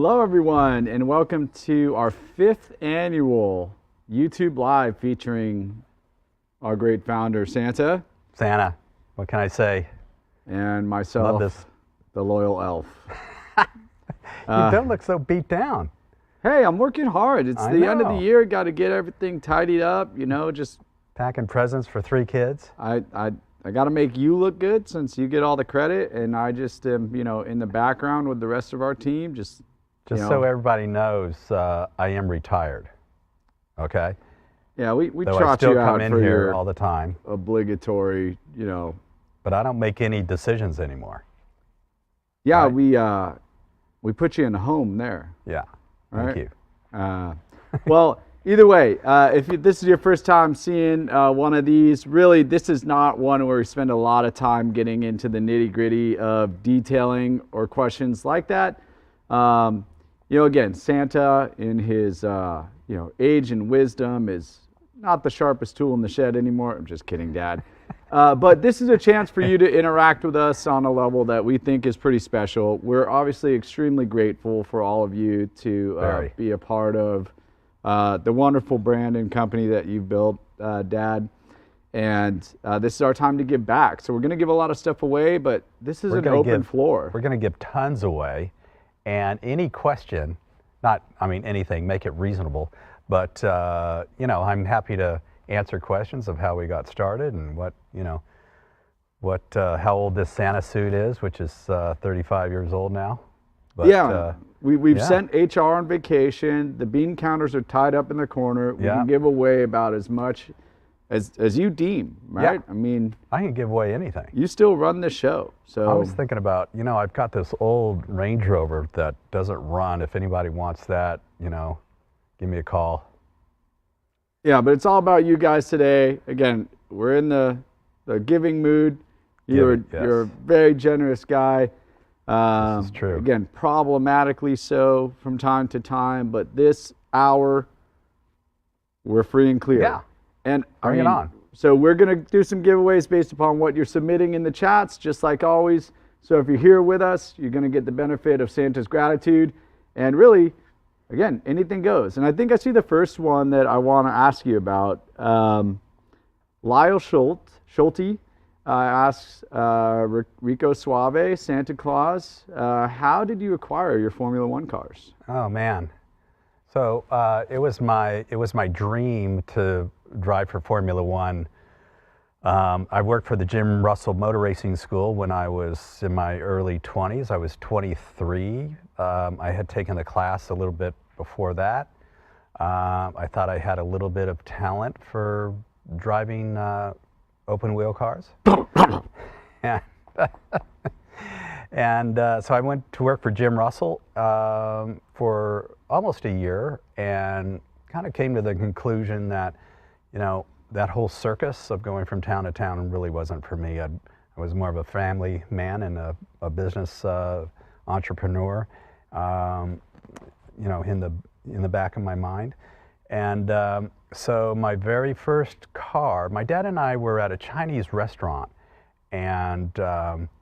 Hello, everyone, and welcome to our 5th annual YouTube Live featuring our great founder, Santa. Santa, what can I say? And myself, Love this. the loyal elf. You don't look so beat down. Hey, I'm working hard. It's I the end of the know. year. Got to get everything tidied up, just Packing presents for 3 kids. I got to make you look good since you get all the credit, and I just am, in the background with the rest of our team, Just so everybody knows, I am retired. Okay? Yeah, we Though I trot still you come out in for here your all the time. obligatory, But I don't make any decisions anymore. Yeah, Right. we put you in a home there. Yeah. Right. Thank you. Well, either way, this is your first time seeing one of these, really, this is not one where we spend a lot of time getting into the nitty-gritty of detailing or questions like that. Again, Santa, in his age and wisdom, is not the sharpest tool in the shed anymore. I'm just kidding, Dad. But this is a chance for you to interact with us on a level that we think is pretty special. We're obviously extremely grateful for all of you to be a part of the wonderful brand and company that you've built, Dad. And this is our time to give back. So we're going to give a lot of stuff away, but this is an open floor. We're going to give tons away. And any question, anything, make it reasonable. But, I'm happy to answer questions of how we got started and how old this Santa suit is, which is 35 years old now. But, we've sent HR on vacation. The bean counters are tied up in the corner. We can give away about as much as you deem, right? Yeah. I can give away anything. You still run the show. So I was thinking about, I've got this old Range Rover that doesn't run. If anybody wants that, give me a call. Yeah, but it's all about you guys today. Again, we're in the giving mood. You're a very generous guy. This is true. Again, problematically so from time to time, but this hour, we're free and clear. Yeah. And Bring it on. So we're going to do some giveaways based upon what you're submitting in the chats, just like always. So if you're here with us, you're going to get the benefit of Santa's gratitude. And really, again, anything goes. And I think I see the first one that I want to ask you about. Lyle Schulte asks, Rico Suave, Santa Claus, how did you acquire your Formula One cars? Oh man, so it was my dream to drive for Formula One. I worked for the Jim Russell Motor Racing School when I was in my early 20s. I was 23. I had taken the class a little bit before that. I thought I had a little bit of talent for driving open wheel cars. And so I went to work for Jim Russell for almost a year and kind of came to the conclusion that, that whole circus of going from town to town really wasn't for me. I was more of a family man and a business entrepreneur, in the back of my mind. And so my very first car, my dad and I were at a Chinese restaurant, and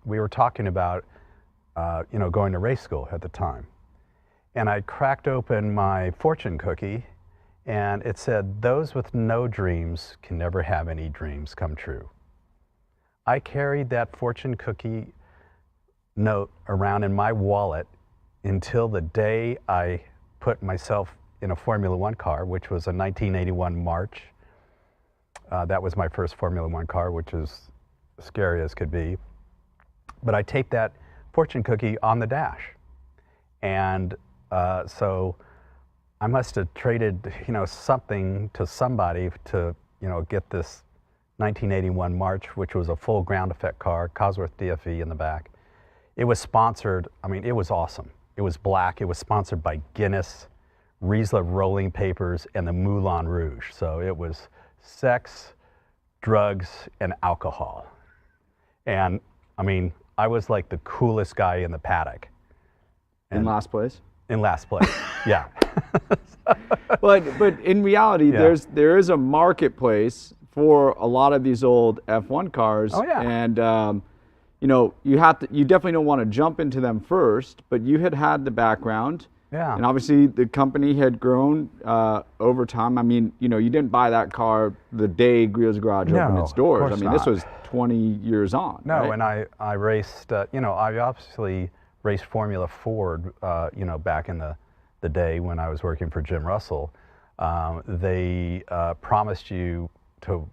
we were talking about, going to race school at the time. And I cracked open my fortune cookie, and it said, "Those with no dreams can never have any dreams come true." I carried that fortune cookie note around in my wallet until the day I put myself in a Formula One car, which was a 1981 March. That was my first Formula One car, which is scary as could be. But I taped that fortune cookie on the dash. And so I must have traded, something to somebody to, get this 1981 March, which was a full ground effect car, Cosworth DFE in the back. It was sponsored, it was awesome. It was black, it was sponsored by Guinness, Riesler Rolling Papers, and the Moulin Rouge. So it was sex, drugs, and alcohol. And I was like the coolest guy in the paddock. In last place? In last place, yeah. But in reality, there is a marketplace for a lot of these old F1 cars. Oh yeah. And you definitely don't want to jump into them first, but you had the background. Yeah. And obviously the company had grown over time. I mean, you didn't buy that car the day Griot's Garage opened its No, of doors. I course mean, this not. was 20 years on. No, right? and I raced, I obviously raced Formula Ford, back in the day when I was working for Jim Russell. They promised you to,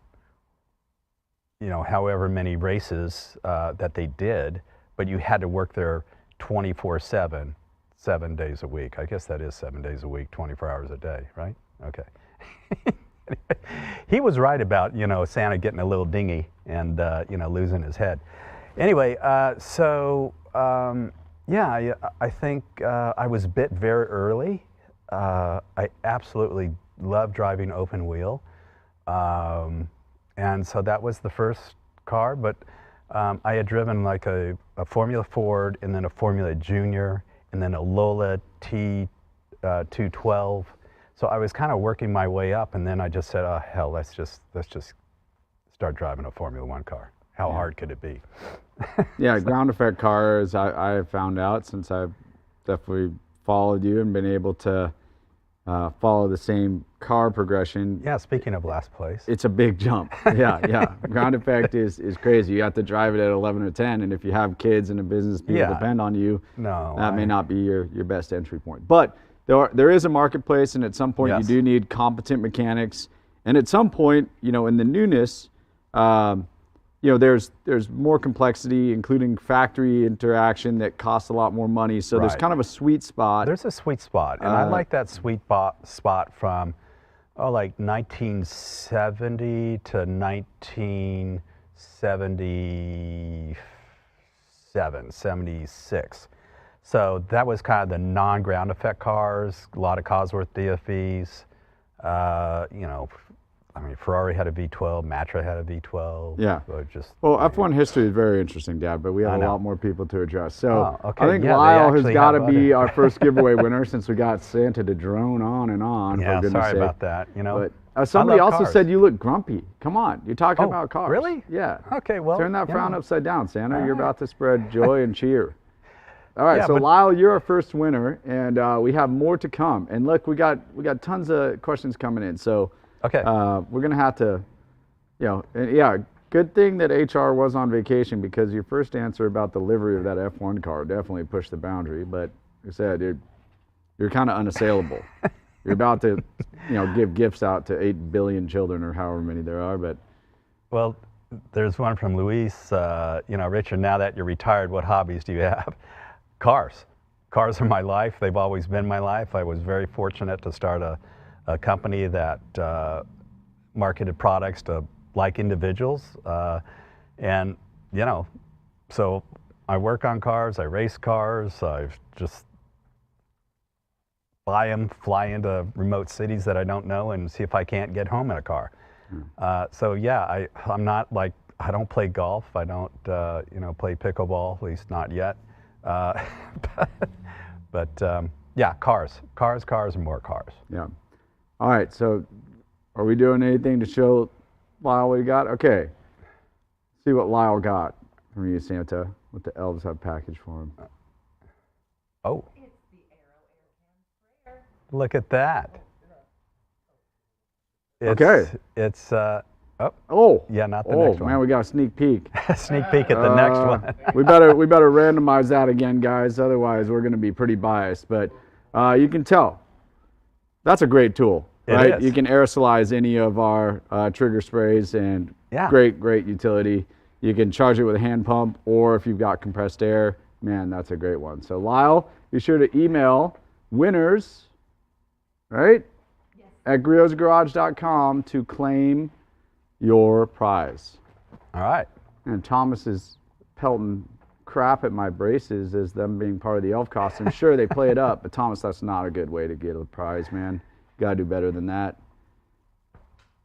however many races that they did, but you had to work there 24/7, 7 days a week. I guess that is 7 days a week, 24 hours a day, right? Okay. He was right about, Santa getting a little dingy and, losing his head. Anyway, yeah, I think I was bit very early. I absolutely love driving open wheel. And so that was the first car, but I had driven like a Formula Ford and then a Formula Junior and then a Lola T212. So I was kind of working my way up, and then I just said, oh, hell, let's just start driving a Formula One car. How hard could it be? Yeah, ground effect cars, I have found out since I've definitely followed you and been able to follow the same car progression. Yeah, speaking of last place. It's a big jump. Yeah. Ground effect is crazy. You have to drive it at 11 or 10, and if you have kids and a business, people depend on you, that may not be your best entry point. But there is a marketplace, and at some point you do need competent mechanics. And at some point, in the newness, there's more complexity, including factory interaction that costs a lot more money. So there's kind of a sweet spot. There's a sweet spot, and I like that sweet spot from, like 1970 to 1977, 76. So that was kind of the non-ground effect cars, a lot of Cosworth DFEs. I mean, Ferrari had a V12, Matra had a V12. Yeah. Well, F1 history is very interesting, Dad, but we have a lot more people to address. So I think Lyle has got to be our first giveaway winner since we got Santa to drone on and on. Yeah, for goodness sorry sake. about that. But somebody also cars. said you look grumpy. Come on, you're talking about cars. Really? Yeah. Okay, well. Turn that frown upside down, Santa. You're right. about to spread joy and cheer. All right, so Lyle, you're our first winner, and we have more to come. And look, we got tons of questions coming in. So we're gonna have to, good thing that HR was on vacation, because your first answer about the livery of that F1 car definitely pushed the boundary. But like I said, you're kind of unassailable. You're about to, give gifts out to 8 billion children or however many there are. But well, there's one from Luis. Richard, now that you're retired, what hobbies do you have? Cars. Cars are my life. They've always been my life. I was very fortunate to start a company that marketed products to like individuals. And, so I work on cars, I race cars, I just buy them, fly into remote cities that I don't know and see if I can't get home in a car. So yeah, I'm not like, I don't play golf. I don't, play pickleball, at least not yet. But yeah, cars, and more cars. Yeah. All right, so are we doing anything to show Lyle what he got? Okay. See what Lyle got from you, Santa, what the elves have packaged for him. Oh. It's the Aero Air Can Sprayer. Look at that. It's yeah, not the next one. Oh man, we got a sneak peek. Sneak peek at the next one. we better randomize that again, guys. Otherwise, we're going to be pretty biased. But you can tell that's a great tool, right? It is. You can aerosolize any of our trigger sprays, and great utility. You can charge it with a hand pump, or if you've got compressed air, man, that's a great one. So Lyle, be sure to email winners, right, at griotsgarage.com to claim your prize. All right. And Thomas is pelting crap at my braces as them being part of the elf costume. Sure, they play it up, but Thomas, that's not a good way to get a prize, man. You gotta do better than that.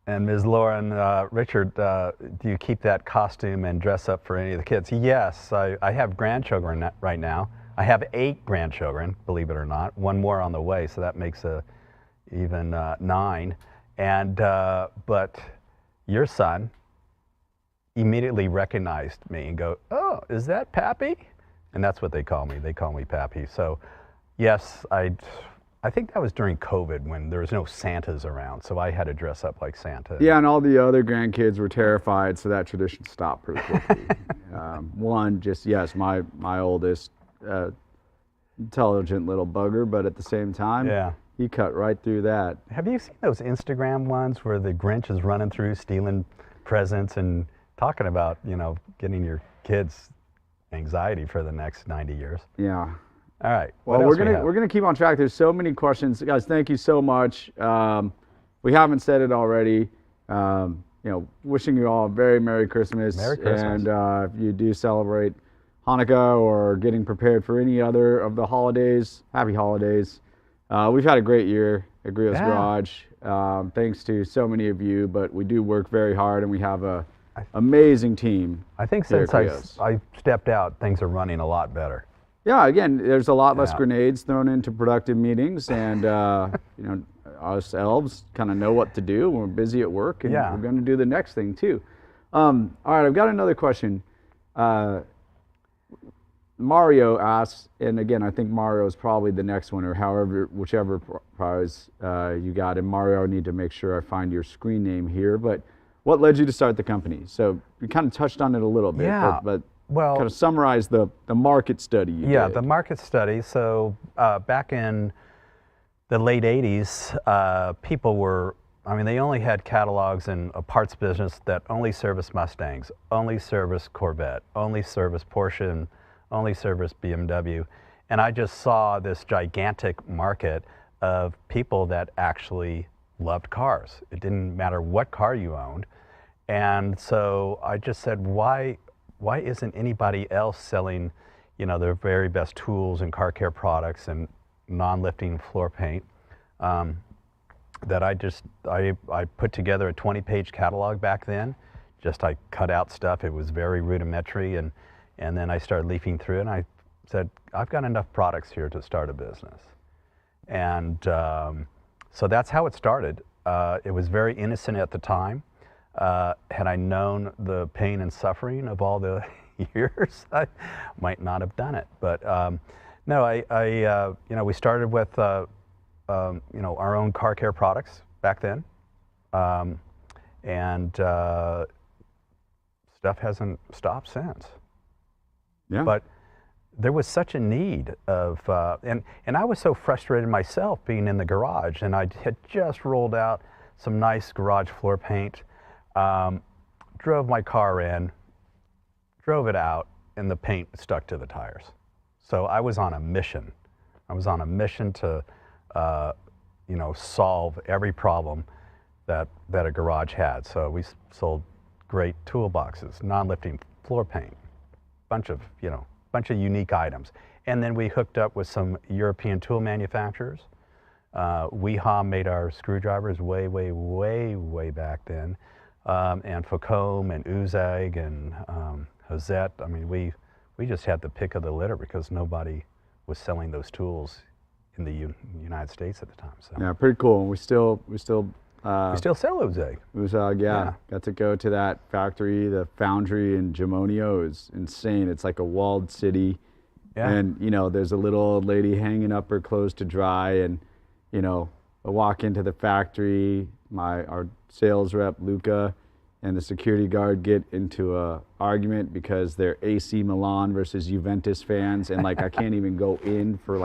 And Ms. Lauren, Richard, do you keep that costume and dress up for any of the kids? Yes, I have grandchildren right now. I have 8 grandchildren, believe it or not. One more on the way, so that makes even 9. And but your son immediately recognized me and go, "Oh, is that Pappy?" And that's what they call me. They call me Pappy. So Yes, I think that was during COVID when there was no Santas around, so I had to dress up like Santa. Yeah, and all the other grandkids were terrified, so that tradition stopped pretty quickly. One, just yes, my oldest, intelligent little bugger, but at the same time, Yeah. he cut right through that. Have you seen those Instagram ones where the Grinch is running through stealing presents and talking about, getting your kids anxiety for the next 90 years? Yeah. All right. Well, what else we're gonna keep on track. There's so many questions, guys. Thank you so much. We haven't said it already. Wishing you all a very Merry Christmas. Merry Christmas. And if you do celebrate Hanukkah or getting prepared for any other of the holidays, happy holidays. We've had a great year at Griot's Garage. Thanks to so many of you, but we do work very hard, and we have a amazing team. I think here since at Griot's. I stepped out, things are running a lot better. Yeah, again, there's a lot less Yeah. grenades thrown into productive meetings, and us elves kind of know what to do. We're busy at work, and Yeah. we're going to do the next thing too. All right, I've got another question. Mario asks, and again, I think Mario is probably the next one, or whichever prize you got. And Mario, I need to make sure I find your screen name here. But what led you to start the company? So you kind of touched on it a little bit, Yeah. but Well, kind of summarize the market study you did. the market study. So back in the late 80s, people they only had catalogs in a parts business that only serviced Mustangs, only serviced Corvette, only serviced Porsche, and only serviced BMW. And I just saw this gigantic market of people that actually loved cars. It didn't matter what car you owned. And so I just said, why isn't anybody else selling, their very best tools and car care products and non-lifting floor paint? That I put together a 20-page catalog back then. I cut out stuff. It was very rudimentary, and then I started leafing through it, and I said, I've got enough products here to start a business. And so that's how it started. It was very innocent at the time. Had I known the pain and suffering of all the years, I might not have done it. But no, we started with our own car care products back then, and stuff hasn't stopped since. Yeah. But there was such a need of, and I was so frustrated myself being in the garage, and I had just rolled out some nice garage floor paint. Drove my car in, drove it out, and the paint stuck to the tires. So I was on a mission. I was on a mission to, solve every problem that a garage had. So we sold great toolboxes, non-lifting floor paint, bunch of unique items. And then we hooked up with some European tool manufacturers. Weha made our screwdrivers way back then. And Facom and Uzag and Hozet. I mean, we just had the pick of the litter because nobody was selling those tools in the United States at the time. So Yeah, pretty cool. We still we still sell Uzag. Uzag, got to go to that factory, the foundry in Jamonio. Is insane. It's like a walled city, and there's a little old lady hanging up her clothes to dry, and I walk into the factory. Our sales rep Luca and the security guard get into a argument because they're AC Milan versus Juventus fans, and I can't even go in for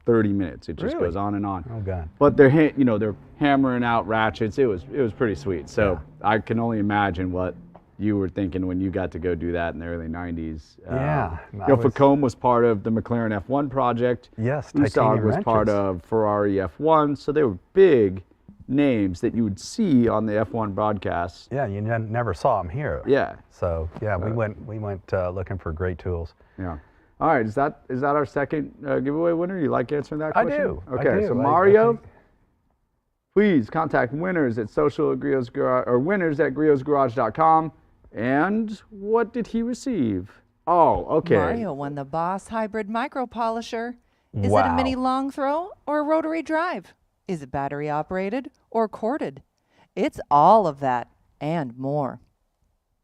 30 minutes. It just Really? goes on and on. Oh God. But they're they're hammering out ratchets. It was pretty sweet. So I can only imagine what you were thinking when you got to go do that in the early 90s. Facom was part of the McLaren F1 project. Yes, Uzag titanium was part wrenches. of Ferrari F1. So they were big names that you would see on the F1 broadcasts. Yeah, you never saw them here. Yeah. So yeah, we went looking for great tools. Yeah. All right. Is that our second giveaway winner? You like answering that I question? do. Okay. I do. So I Mario, think- please contact winners at winners@griotsgarage.com. And what did he receive? Oh, okay. Mario won the Boss Hybrid Micro Polisher. Is it a Wow. mini long throw or a rotary drive? Is it battery operated or corded? It's all of that and more.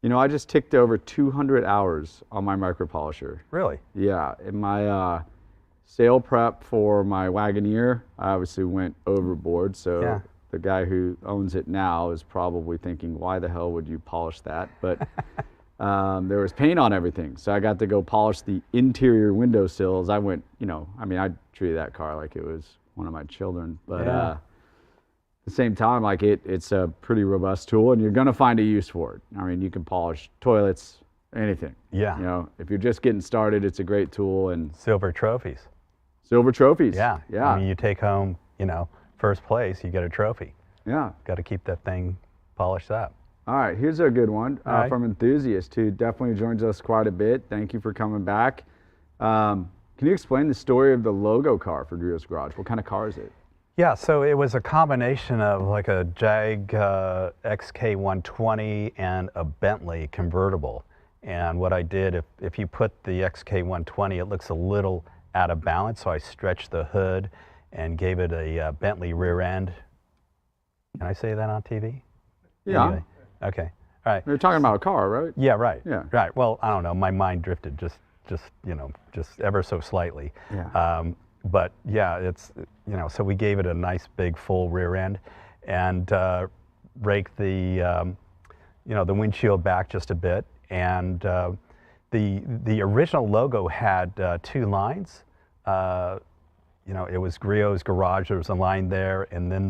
I just ticked over 200 hours on my micro polisher. Really? Yeah, and my sail prep for my Wagoneer. I obviously went overboard, so Yeah. the guy who owns it now is probably thinking, why the hell would you polish that? But there was paint on everything, so I got to go polish the interior windowsills. I went, I treated that car like it was one of my children, but Yeah. at the same time, like it's a pretty robust tool, and you're gonna find a use for it. I mean, you can polish toilets, anything. Yeah. If you're just getting started, it's a great tool. And Silver trophies. silver trophies. Yeah. Yeah. I mean, you take home, first place, you get a trophy. Yeah. Got to keep that thing polished up. All right, here's a good one All right. from Enthusiast, who definitely joins us quite a bit. Thank you for coming back. Can you explain the story of the logo car for Griot's Garage? What kind of car is it? Yeah, so it was a combination of like a Jag XK120 and a Bentley convertible. And what I did, if you put the XK120, it looks a little out of balance, so I stretched the hood and gave it a Bentley rear end. Can I say that on TV? Yeah. Anyway, okay. All right. You're talking about a car, right? Yeah, right. Yeah. Right. Well, I don't know. My mind drifted just ever so slightly. Yeah. But yeah, it's, so we gave it a nice big full rear end and raked the, the windshield back just a bit. And the original logo had two lines. It was Griot's Garage. There was a line there, and then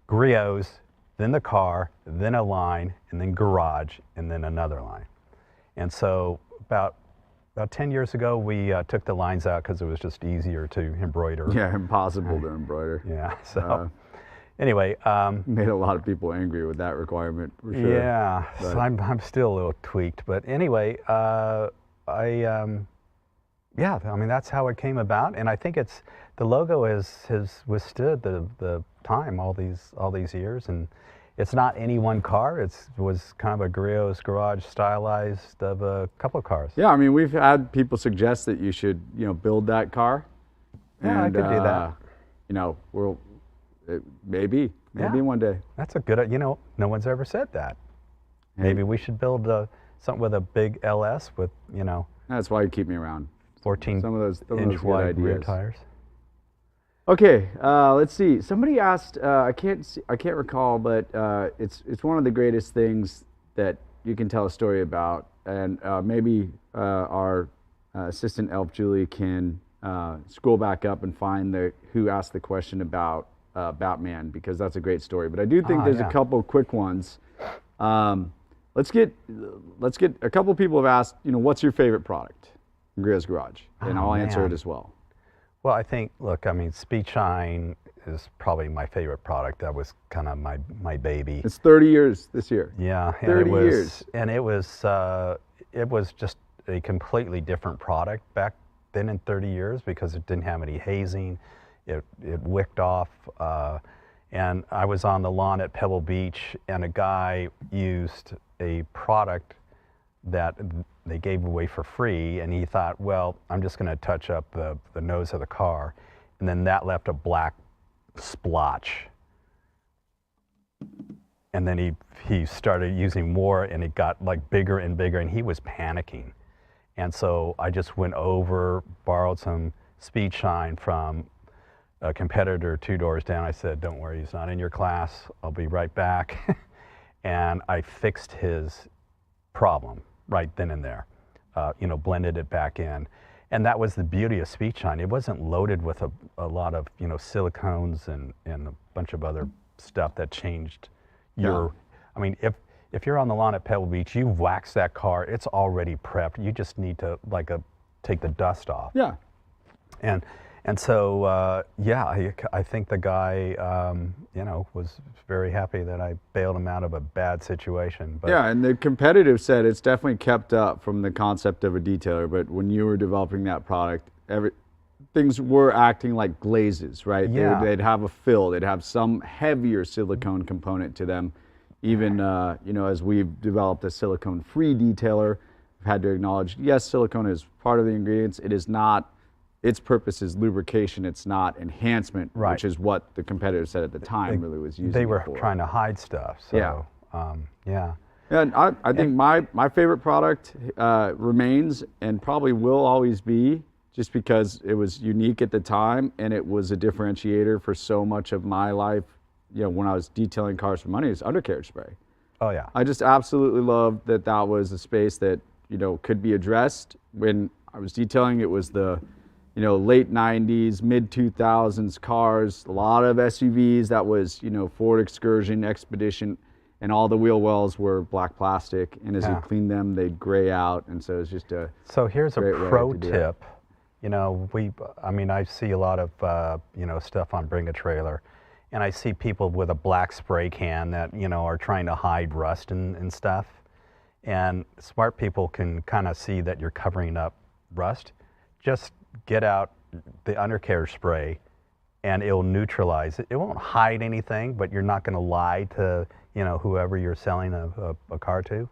Griot's, then the car, then a line, and then Garage, and then another line. And so about 10 years ago, we took the lines out because it was just easier to embroider. Yeah, impossible to embroider. Yeah. So anyway, Made a lot of people angry with that requirement, for sure. yeah. But- So I'm still a little tweaked, but anyway, yeah. I mean, that's how it came about, and I think the logo has withstood the time all these years, and it's not any one car. It was kind of a Griot's Garage stylized of a couple of cars. Yeah, I mean, we've had people suggest that you should, build that car. Yeah, I could do that. Maybe Yeah. one day. That's a good. No one's ever said that. Maybe we should build something with a big LS with That's why you keep me around. 14 Some of those good inch wide rear ideas. tires. Okay, let's see. Somebody asked. I can't recall, but it's one of the greatest things that you can tell a story about, and maybe our assistant elf Julie can scroll back up and find who asked the question about Batman, because that's a great story. But I do think there's yeah. a couple quick ones. Let's get a couple people have asked. What's your favorite product in Griot's Garage, and I'll answer man. it as well. Well, I think, look, I mean, Speed Shine is probably my favorite product. That was kind of my baby. It's 30 years this year. Yeah, 30 years. And it was just a completely different product back then in 30 years because it didn't have any hazing. It wicked off. And I was on the lawn at Pebble Beach, and a guy used a product that they gave away for free, and he thought, well, I'm just going to touch up the nose of the car, and then that left a black splotch. And then he started using more, and it got like bigger and bigger, and he was panicking. And so I just went over, borrowed some Speed Shine from a competitor 2 doors down. I said, don't worry, he's not in your class. I'll be right back. And I fixed his problem right then and there, blended it back in. And that was the beauty of Speed Shine. It wasn't loaded with a lot of, silicones and a bunch of other stuff that changed your, I mean, if you're on the lawn at Pebble Beach, you've waxed that car, it's already prepped. You just need to take the dust off. Yeah. And so, I think the guy, was very happy that I bailed him out of a bad situation. But Yeah, and the competitive set, it's definitely kept up from the concept of a detailer, but when you were developing that product, things were acting like glazes, right? Yeah. They'd have a fill, they'd have some heavier silicone component to them. Even, as we've developed a silicone-free detailer, we've had to acknowledge, yes, silicone is part of the ingredients. It is not, its purpose is lubrication, it's not enhancement, Right. which is what the competitor said at the time really was using they it were for. trying to hide stuff. So, Yeah. yeah. And I think my favorite product remains and probably will always be, just because it was unique at the time and it was a differentiator for so much of my life, when I was detailing cars for money, is undercarriage spray. Oh yeah. I just absolutely love that was a space that, could be addressed. When I was detailing, it was the, late 90s, mid 2000s cars, a lot of SUVs. That was, Ford Excursion, Expedition, and all the wheel wells were black plastic. And as you clean them, they'd gray out. And so it's just a So here's a great way pro to do it. tip. I see a lot of, stuff on Bring a Trailer, and I see people with a black spray can that, are trying to hide rust and stuff. And smart people can kind of see that you're covering up rust. Just get out the undercarriage spray and it'll neutralize it. It won't hide anything, but you're not going to lie to, whoever you're selling a car to.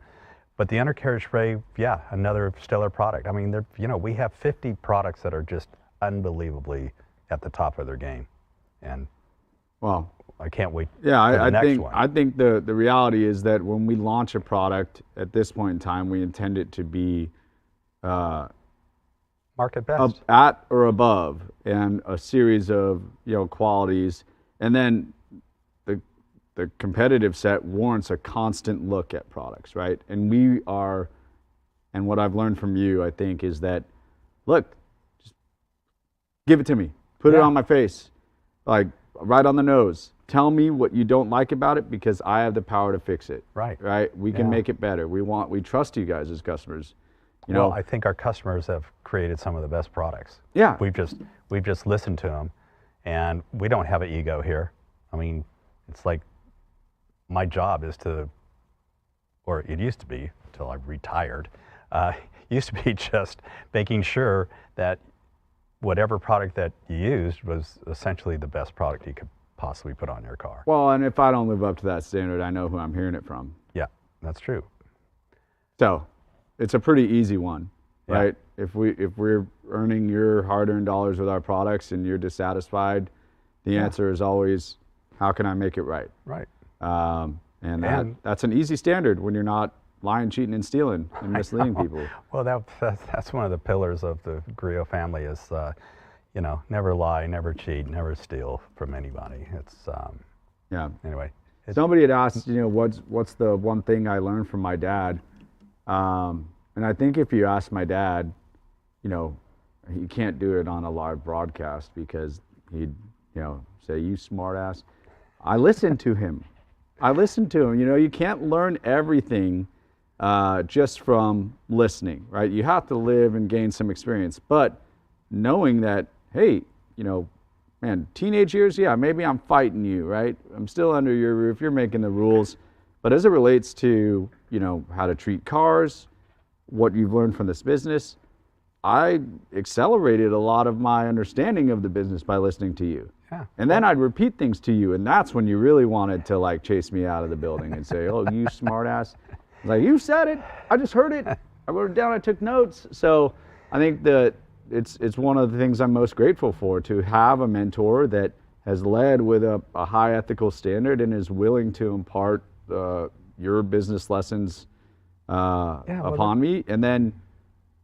But the undercarriage spray, yeah, another stellar product. I mean, we have 50 products that are just unbelievably at the top of their game. And Well, I can't wait yeah, for the I next think one. I think the reality is that when we launch a product at this point in time, we intend it to be Market best. at or above, and a series of qualities, and then the competitive set warrants a constant look at products, right? And we are, and what I've learned from you, I think, is that, look, just give it to me, put it on my face, like right on the nose. Tell me what you don't like about it, because I have the power to fix it. Right. Right. We can make it better. We trust you guys as customers. Well, I think our customers have created some of the best products. Yeah. We've just listened to them, and we don't have an ego here. I mean, it's like my job is to, or it used to be until I retired, used to be just making sure that whatever product that you used was essentially the best product you could possibly put on your car. Well, and if I don't live up to that standard, I know who I'm hearing it from. Yeah, that's true. So it's a pretty easy one, Yeah. right? If we're earning your hard-earned dollars with our products and you're dissatisfied, the answer is always, how can I make it right? Right. And that's an easy standard when you're not lying, cheating, and stealing and misleading people. Well, that's one of the pillars of the Griot family is, never lie, never cheat, never steal from anybody. It's Yeah. anyway. Somebody had asked, what's the one thing I learned from my dad? And I think if you ask my dad, he can't do it on a live broadcast because he'd, say, you smart ass. I listened to him. You can't learn everything just from listening, right? You have to live and gain some experience. But knowing that, hey, man, teenage years, yeah, maybe I'm fighting you, right? I'm still under your roof. You're making the rules. But as it relates to, how to treat cars, what you've learned from this business, I accelerated a lot of my understanding of the business by listening to you. Yeah. And then I'd repeat things to you, and that's when you really wanted to chase me out of the building and say, "Oh, you smart ass." Like, you said it. I just heard it. I wrote it down. I took notes. So I think that it's one of the things I'm most grateful for, to have a mentor that has led with a high ethical standard and is willing to impart your business lessons upon me. And then,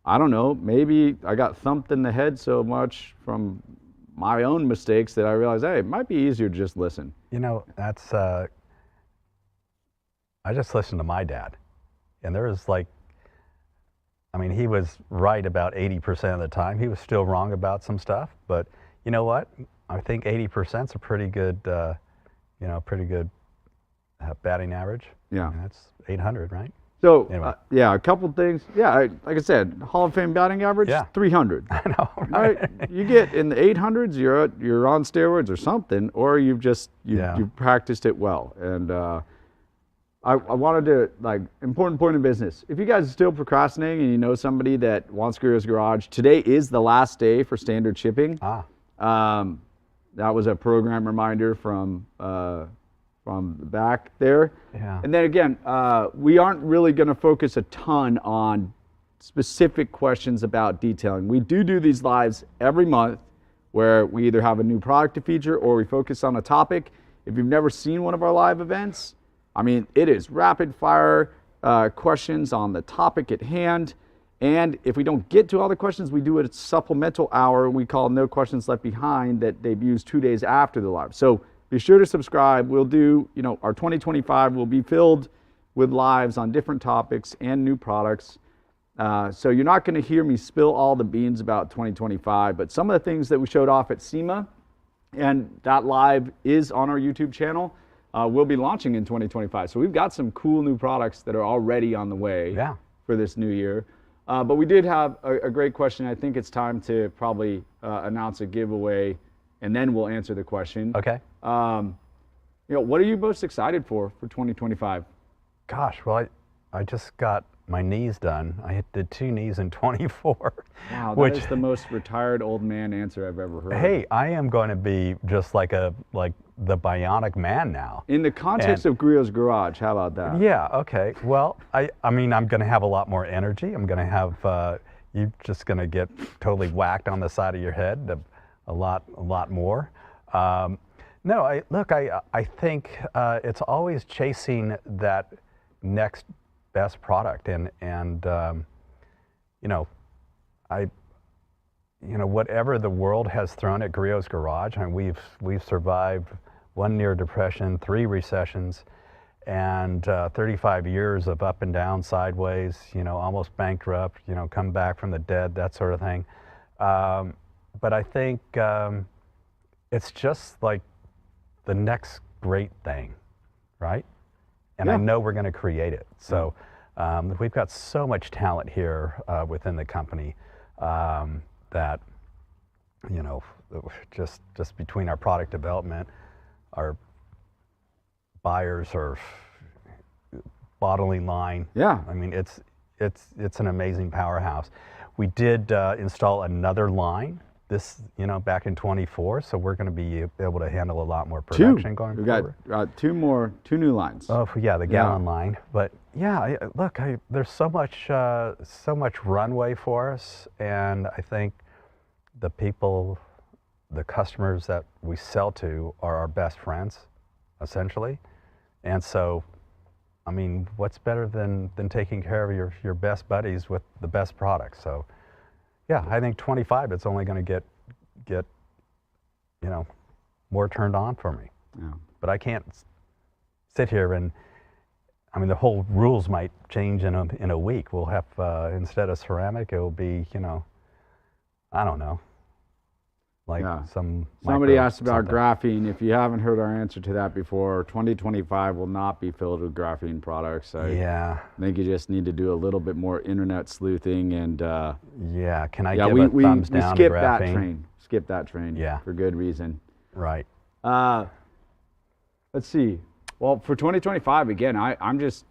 I don't know, maybe I got thumped in the head so much from my own mistakes that I realized, hey, it might be easier to just listen. That's, I just listened to my dad, and there was he was right about 80% of the time. He was still wrong about some stuff, but you know what? I think 80% is a pretty good, batting average. Yeah. And that's 800, right? So, Anyway. a couple things. Yeah, like I said, Hall of Fame batting average, 300. I know, All right? right, you get in the 800s, you're on steroids or something, or you've practiced it well. And I wanted to, important point of business. If you guys are still procrastinating and you know somebody that wants Griot's Garage, today is the last day for standard shipping. That was a program reminder from the back there. Yeah. And then again, we aren't really going to focus a ton on specific questions about detailing. We do these lives every month where we either have a new product to feature or we focus on a topic. If you've never seen one of our live events, I mean, it is rapid fire. questions on the topic at hand. And if we don't get to all the questions, we do a supplemental hour we call No Questions Left Behind that debuts 2 days after the live. So be sure to subscribe. We'll do, our 2025 will be filled with lives on different topics and new products. So you're not going to hear me spill all the beans about 2025, but some of the things that we showed off at SEMA, and that live is on our YouTube channel, we'll be launching in 2025. So we've got some cool new products that are already on the way for this new year. But we did have a great question. I think it's time to probably announce a giveaway, and then we'll answer the question. Okay. What are you most excited for 2025? Gosh, well, I just got my knees done. I did 2 knees in 24. Wow, that is the most retired old man answer I've ever heard. Hey, I am going to be just like the bionic man now. In the context of Griot's Garage, how about that? Yeah, okay. Well, I mean, I'm going to have a lot more energy. I'm going to have, you're just going to get totally whacked on the side of your head a lot more. No, I think it's always chasing that next best product, and whatever the world has thrown at Griot's Garage, and we've survived 1 near depression, 3 recessions, and 35 years of up and down, sideways, almost bankrupt, come back from the dead, that sort of thing. But I think it's just like the next great thing, right? And I know we're going to create it. So we've got so much talent here within the company that, just between our product development, our buyers, our bottling line. Yeah. I mean, it's an amazing powerhouse. We did install another line back in 24, so we're going to be able to handle a lot more production going forward. We've got two new lines. Oh yeah, the gallon line. But yeah, there's so much runway for us, and I think the people, the customers that we sell to are our best friends, essentially. And so, I mean, what's better than taking care of your best buddies with the best products? So, yeah, I think 25, it's only going to get more turned on for me. Yeah. But I can't sit here and, I mean, the whole rules might change in a week. We'll have, instead of ceramic, it will be, I don't know, like somebody asked about graphene. If you haven't heard our answer to that before, 2025 will not be filled with graphene products. I think you just need to do a little bit more internet sleuthing and can I give a thumbs down to graphene? Skip that train for good reason. Right. Let's see. Well, for 2025, again, I'm just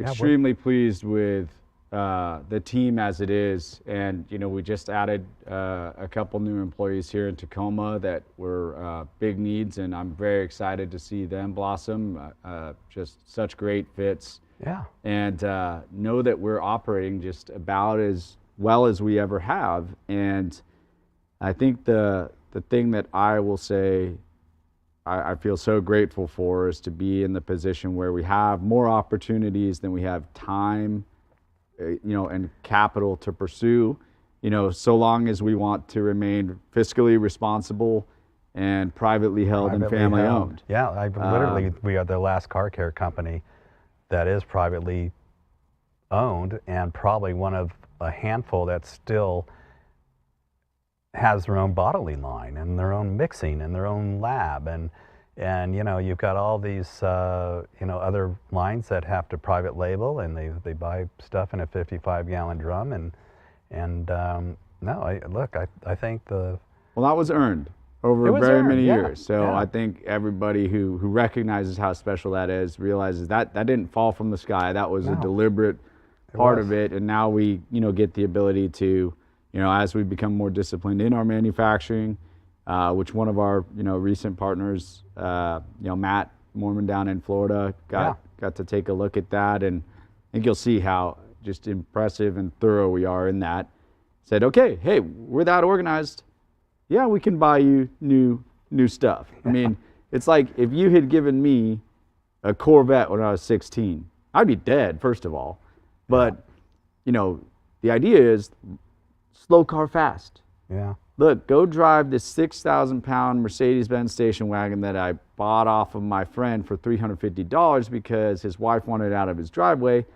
extremely pleased with the team as it is, and we just added a couple new employees here in Tacoma that were big needs, and I'm very excited to see them blossom. Just such great fits. Yeah. And know that we're operating just about as well as we ever have. And I think the thing that I will say I feel so grateful for is to be in the position where we have more opportunities than we have time, and capital to pursue, so long as we want to remain fiscally responsible and privately held and family owned. Yeah, literally, we are the last car care company that is privately owned, and probably one of a handful that still has their own bottling line and their own mixing and their own lab, and you've got all these other lines that have to private label, and they buy stuff in a 55-gallon drum, I think that was earned over very many years. So I think everybody who recognizes how special that is realizes that didn't fall from the sky. That was a deliberate part of it, and now we get the ability to, as we become more disciplined in our manufacturing, which one of our recent partners, Matt Mormon down in Florida, got to take a look at that, and I think you'll see how just impressive and thorough we are in that. Said, okay, hey, we're that organized. Yeah, we can buy you new stuff. I mean, it's like if you had given me a Corvette when I was 16, I'd be dead, first of all. But, you know, the idea is slow car fast. Yeah. Look, go drive this 6,000-pound Mercedes-Benz station wagon that I bought off of my friend for $350 because his wife wanted it out of his driveway.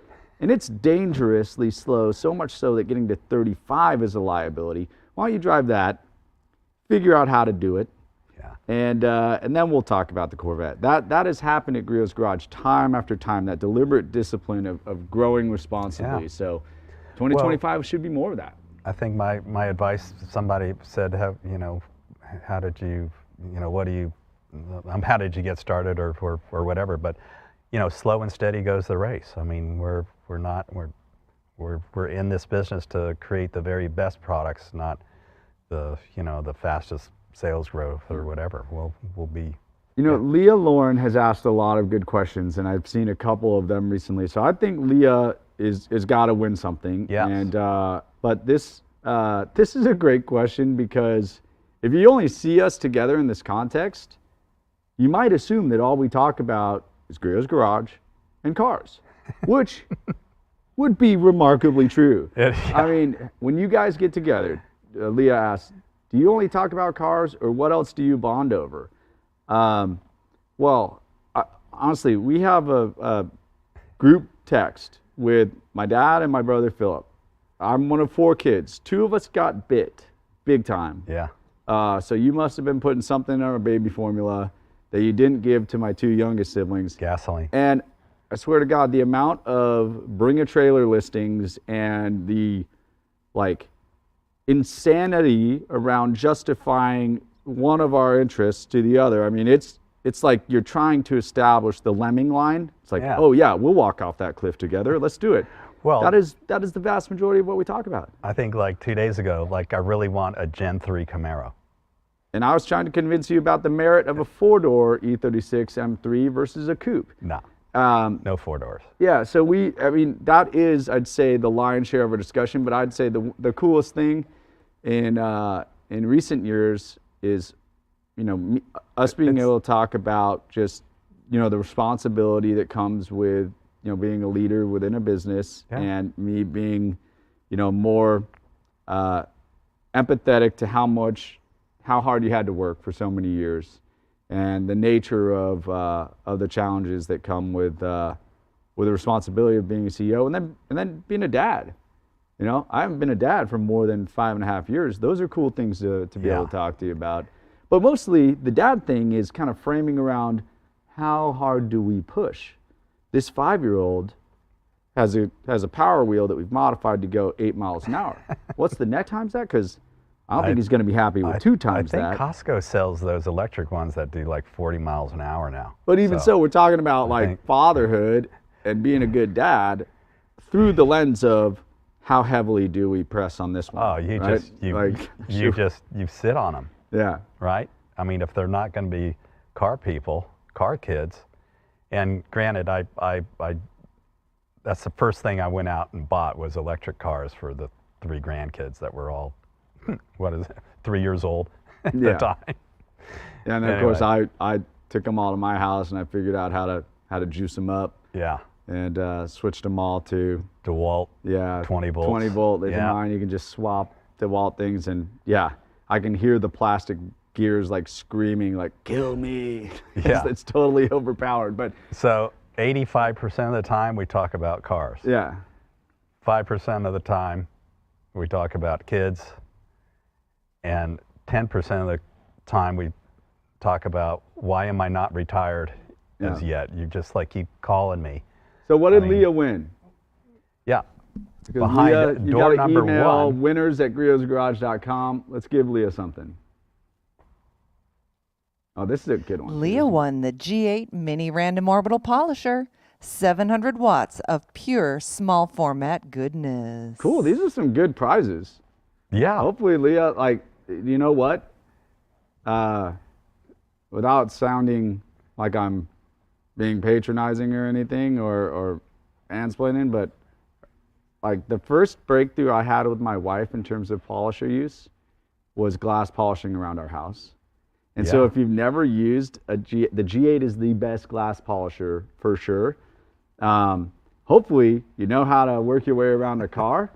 And it's dangerously slow, so much so that getting to 35 is a liability. Why don't you drive that, figure out how to do it, Yeah. and then we'll talk about the Corvette. That has happened at Griot's Garage time after time, that deliberate discipline of growing responsibly. Yeah. So 2025 should be more of that. I think my advice, somebody said, how did you get started or whatever, but, slow and steady goes the race. I mean, we're in this business to create the very best products, not the fastest sales growth or whatever. We'll be. Leah Lauren has asked a lot of good questions, and I've seen a couple of them recently. So I think Leah is got to win something. Yes. And but this is a great question, because if you only see us together in this context, you might assume that all we talk about is Griot's Garage and cars, which would be remarkably true. I mean, when you guys get together, Leah asked, do you only talk about cars, or what else do you bond over? Honestly, we have a group text with my dad and my brother Philip. I'm one of 4 kids. 2 of us got bit big time. Yeah. So you must have been putting something in our baby formula that you didn't give to my 2 youngest siblings. Gasoline. And I swear to God, the amount of bring a trailer listings and the insanity around justifying one of our interests to the other. I mean, it's like you're trying to establish the lemming line. It's like, oh yeah, we'll walk off that cliff together. Let's do it. Well, that is the vast majority of what we talk about. I think 2 days ago, I really want a Gen 3 Camaro. And I was trying to convince you about the merit of a 4-door E36 M3 versus a coupe. No. No 4 doors. Yeah, so that is, I'd say, the lion's share of our discussion. But I'd say the coolest thing in recent years is, us being able to talk about just, the responsibility that comes with, being a leader within a business, and me being, more empathetic to how hard you had to work for so many years, and the nature of the challenges that come with the responsibility of being a CEO, and then being a dad. I haven't been a dad for more than 5.5 years. Those are cool things to be able to talk to you about. But mostly the dad thing is kind of framing around how hard do we push. This 5-year-old has a Power Wheel that we've modified to go 8 miles an hour. What's the net times that? Because I don't think he's going to be happy with 2 times that. I think Costco sells those electric ones that do 40 miles an hour now. But even so we're talking about fatherhood and being a good dad through the lens of how heavily do we press on this one? Oh, you sit on them. Yeah. Right? I mean, if they're not going to be car people, car kids, and granted, I that's the first thing I went out and bought was electric cars for the 3 grandkids that were all, 3 years old at the time. Yeah, and then of course I took them all to my house and I figured out how to juice them up. Yeah. And switched them all to DeWalt. Yeah. 20 volts. 20 volt. They mine. You can just swap DeWalt things, and I can hear the plastic gears screaming, kill me. Yeah. It's totally overpowered. But so 85% of the time we talk about cars. Yeah. 5% of the time we talk about kids, and 10% of the time we talk about why am I not retired as yet? You just keep calling me. So what did Leah win? Yeah. Behind Leah, you door got to number email 1. winners@griotsgarage.com. Let's give Leah something. Oh, this is a good one. Leah won the G8 Mini Random Orbital Polisher. 700 watts of pure small format goodness. Cool. These are some good prizes. Yeah. Hopefully, Leah, you know what? Without sounding like I'm being patronizing or anything or mansplaining, but the first breakthrough I had with my wife in terms of polisher use was glass polishing around our house. And so if you've never used the G8 is the best glass polisher for sure. hopefully you know how to work your way around a car,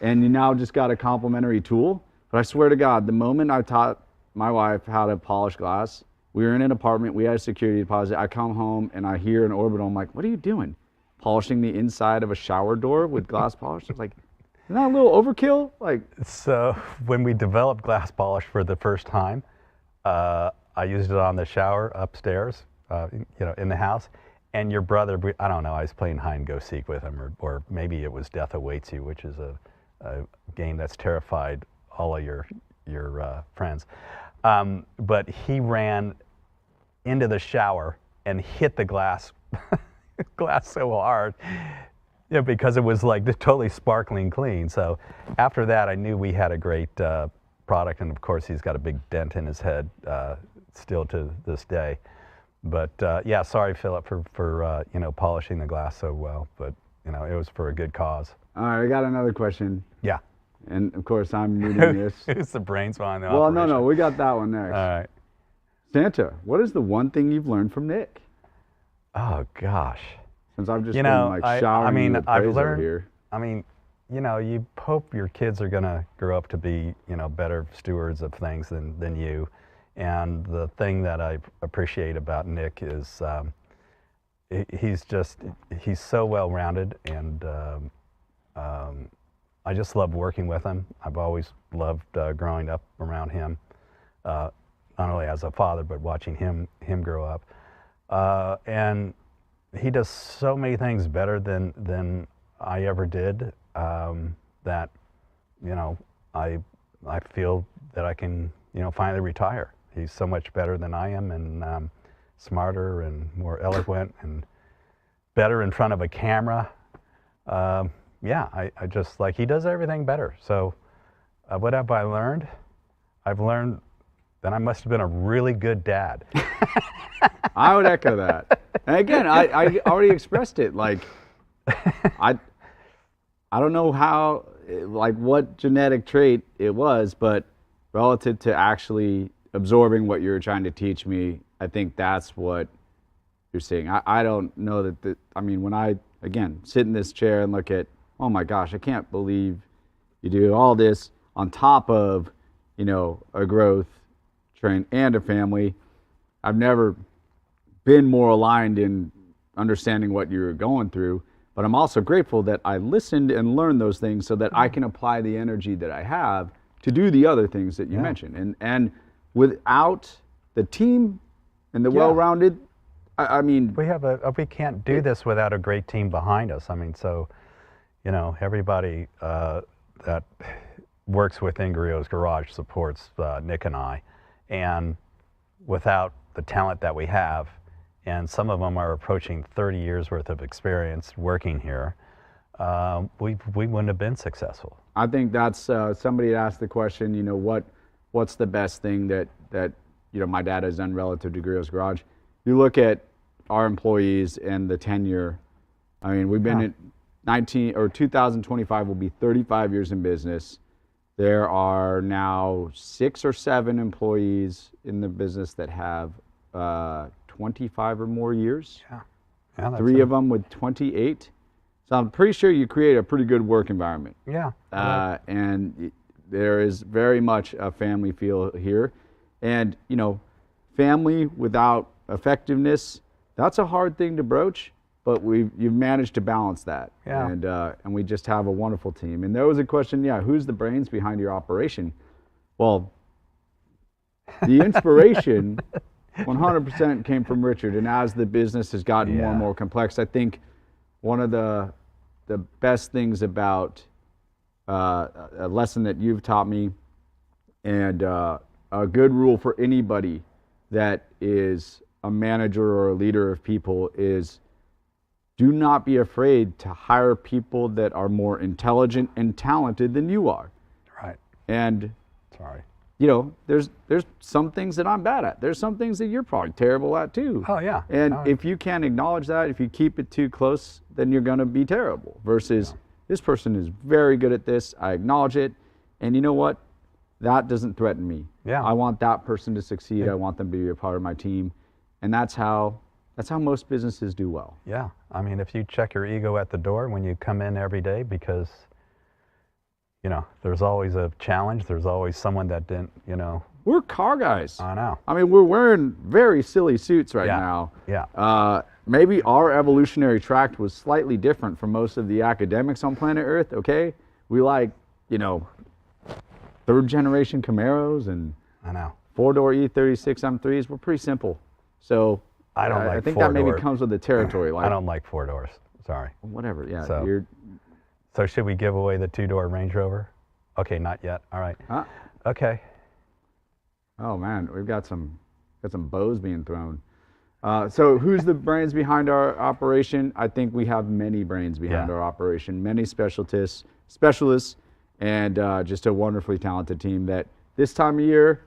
and you now just got a complimentary tool. But I swear to God, the moment I taught my wife how to polish glass, we were in an apartment, we had a security deposit. I come home and I hear an orbital. I'm like, what are you doing? Polishing the inside of a shower door with glass polish? I was like, isn't that a little overkill? Like, So when we developed glass polish for the first time, I used it on the shower upstairs, in the house. And your brother, I don't know, I was playing hide and go seek with him, or maybe it was Death Awaits You, which is a game that's terrified all of your friends. But he ran into the shower and hit the glass so hard, because it was like totally sparkling clean. So after that, I knew we had a great product, and of course he's got a big dent in his head still to this day. But yeah, sorry Philip for polishing the glass so well, but it was for a good cause. all right, I got another question. Yeah. And of course, I'm needing this. Who's the brains behind the Well, operation? no, we got that one next. All right. Santa, what is the one thing you've learned from Nick? Oh gosh. Since I've just You been know, like showering you with I've praise over learned. here. I mean, you hope your kids are gonna grow up to be, better stewards of things than you. And the thing that I appreciate about Nick is he's so well-rounded, and I just love working with him. I've always loved growing up around him, not only as a father, but watching him grow up. And he does so many things better than I ever did, that I feel that I can finally retire. He's so much better than I am, and smarter and more eloquent and better in front of a camera. Yeah, I just he does everything better. So what have I learned? I've learned that I must have been a really good dad. I would echo that. And again, I already expressed it. Like, I don't know how, what genetic trait it was, but relative to actually absorbing what you were trying to teach me, I think that's what you're seeing. I don't know that, when I, again, sit in this chair and look at, oh my gosh, I can't believe you do all this on top of, a growth train and a family. I've never been more aligned in understanding what you're going through, but I'm also grateful that I listened and learned those things so that I can apply the energy that I have to do the other things that you mentioned. And without the team and the well-rounded, we can't do this without a great team behind us. Everybody that works within Griot's Garage supports Nick and I, and without the talent that we have, and some of them are approaching 30 years worth of experience working here, we wouldn't have been successful. I think that's somebody asked the question, what's the best thing that my dad has done relative to Griot's Garage? You look at our employees and the tenure. We've been at 2025 will be 35 years in business. There are now 6 or 7 employees in the business that have 25 or more years. Yeah, 3 of them with 28. So I'm pretty sure you create a pretty good work environment. Yeah. And there is very much a family feel here. And, family without effectiveness, that's a hard thing to broach, but you've managed to balance that. Yeah. And we just have a wonderful team. And there was a question, who's the brains behind your operation? Well, the inspiration 100% came from Richard. And as the business has gotten more and more complex, I think one of the best things about a lesson that you've taught me, and a good rule for anybody that is a manager or a leader of people, is do not be afraid to hire people that are more intelligent and talented than you are. Right. And sorry. There's some things that I'm bad at. There's some things that you're probably terrible at too. Oh yeah. And if you can't acknowledge that, if you keep it too close, then you're going to be terrible. Versus this person is very good at this. I acknowledge it. And you know what? That doesn't threaten me. Yeah. I want that person to succeed. I want them to be a part of my team. And that's how That's how most businesses do well. Yeah, I mean, if you check your ego at the door when you come in every day, because, you know, there's always a challenge, there's always someone that didn't, you know. We're car guys. I know. I mean, we're wearing very silly suits right Yeah. now. Yeah. Maybe our evolutionary tract was slightly different from most of the academics on planet Earth, okay? We like, you know, third generation Camaros and I know. 4-door E36 M3s. We're pretty simple. So I don't I like think that maybe four-door. comes with the territory. Like, I don't like 4 doors. Sorry. whatever, yeah. So- So should we give away the 2-door Range Rover? Okay, not yet. All right. Huh? Okay. Oh man, we've got some bows being thrown. So who's the brains behind our operation? I think we have many brains behind Yeah. our operation, many specialists, and just a wonderfully talented team that this time of year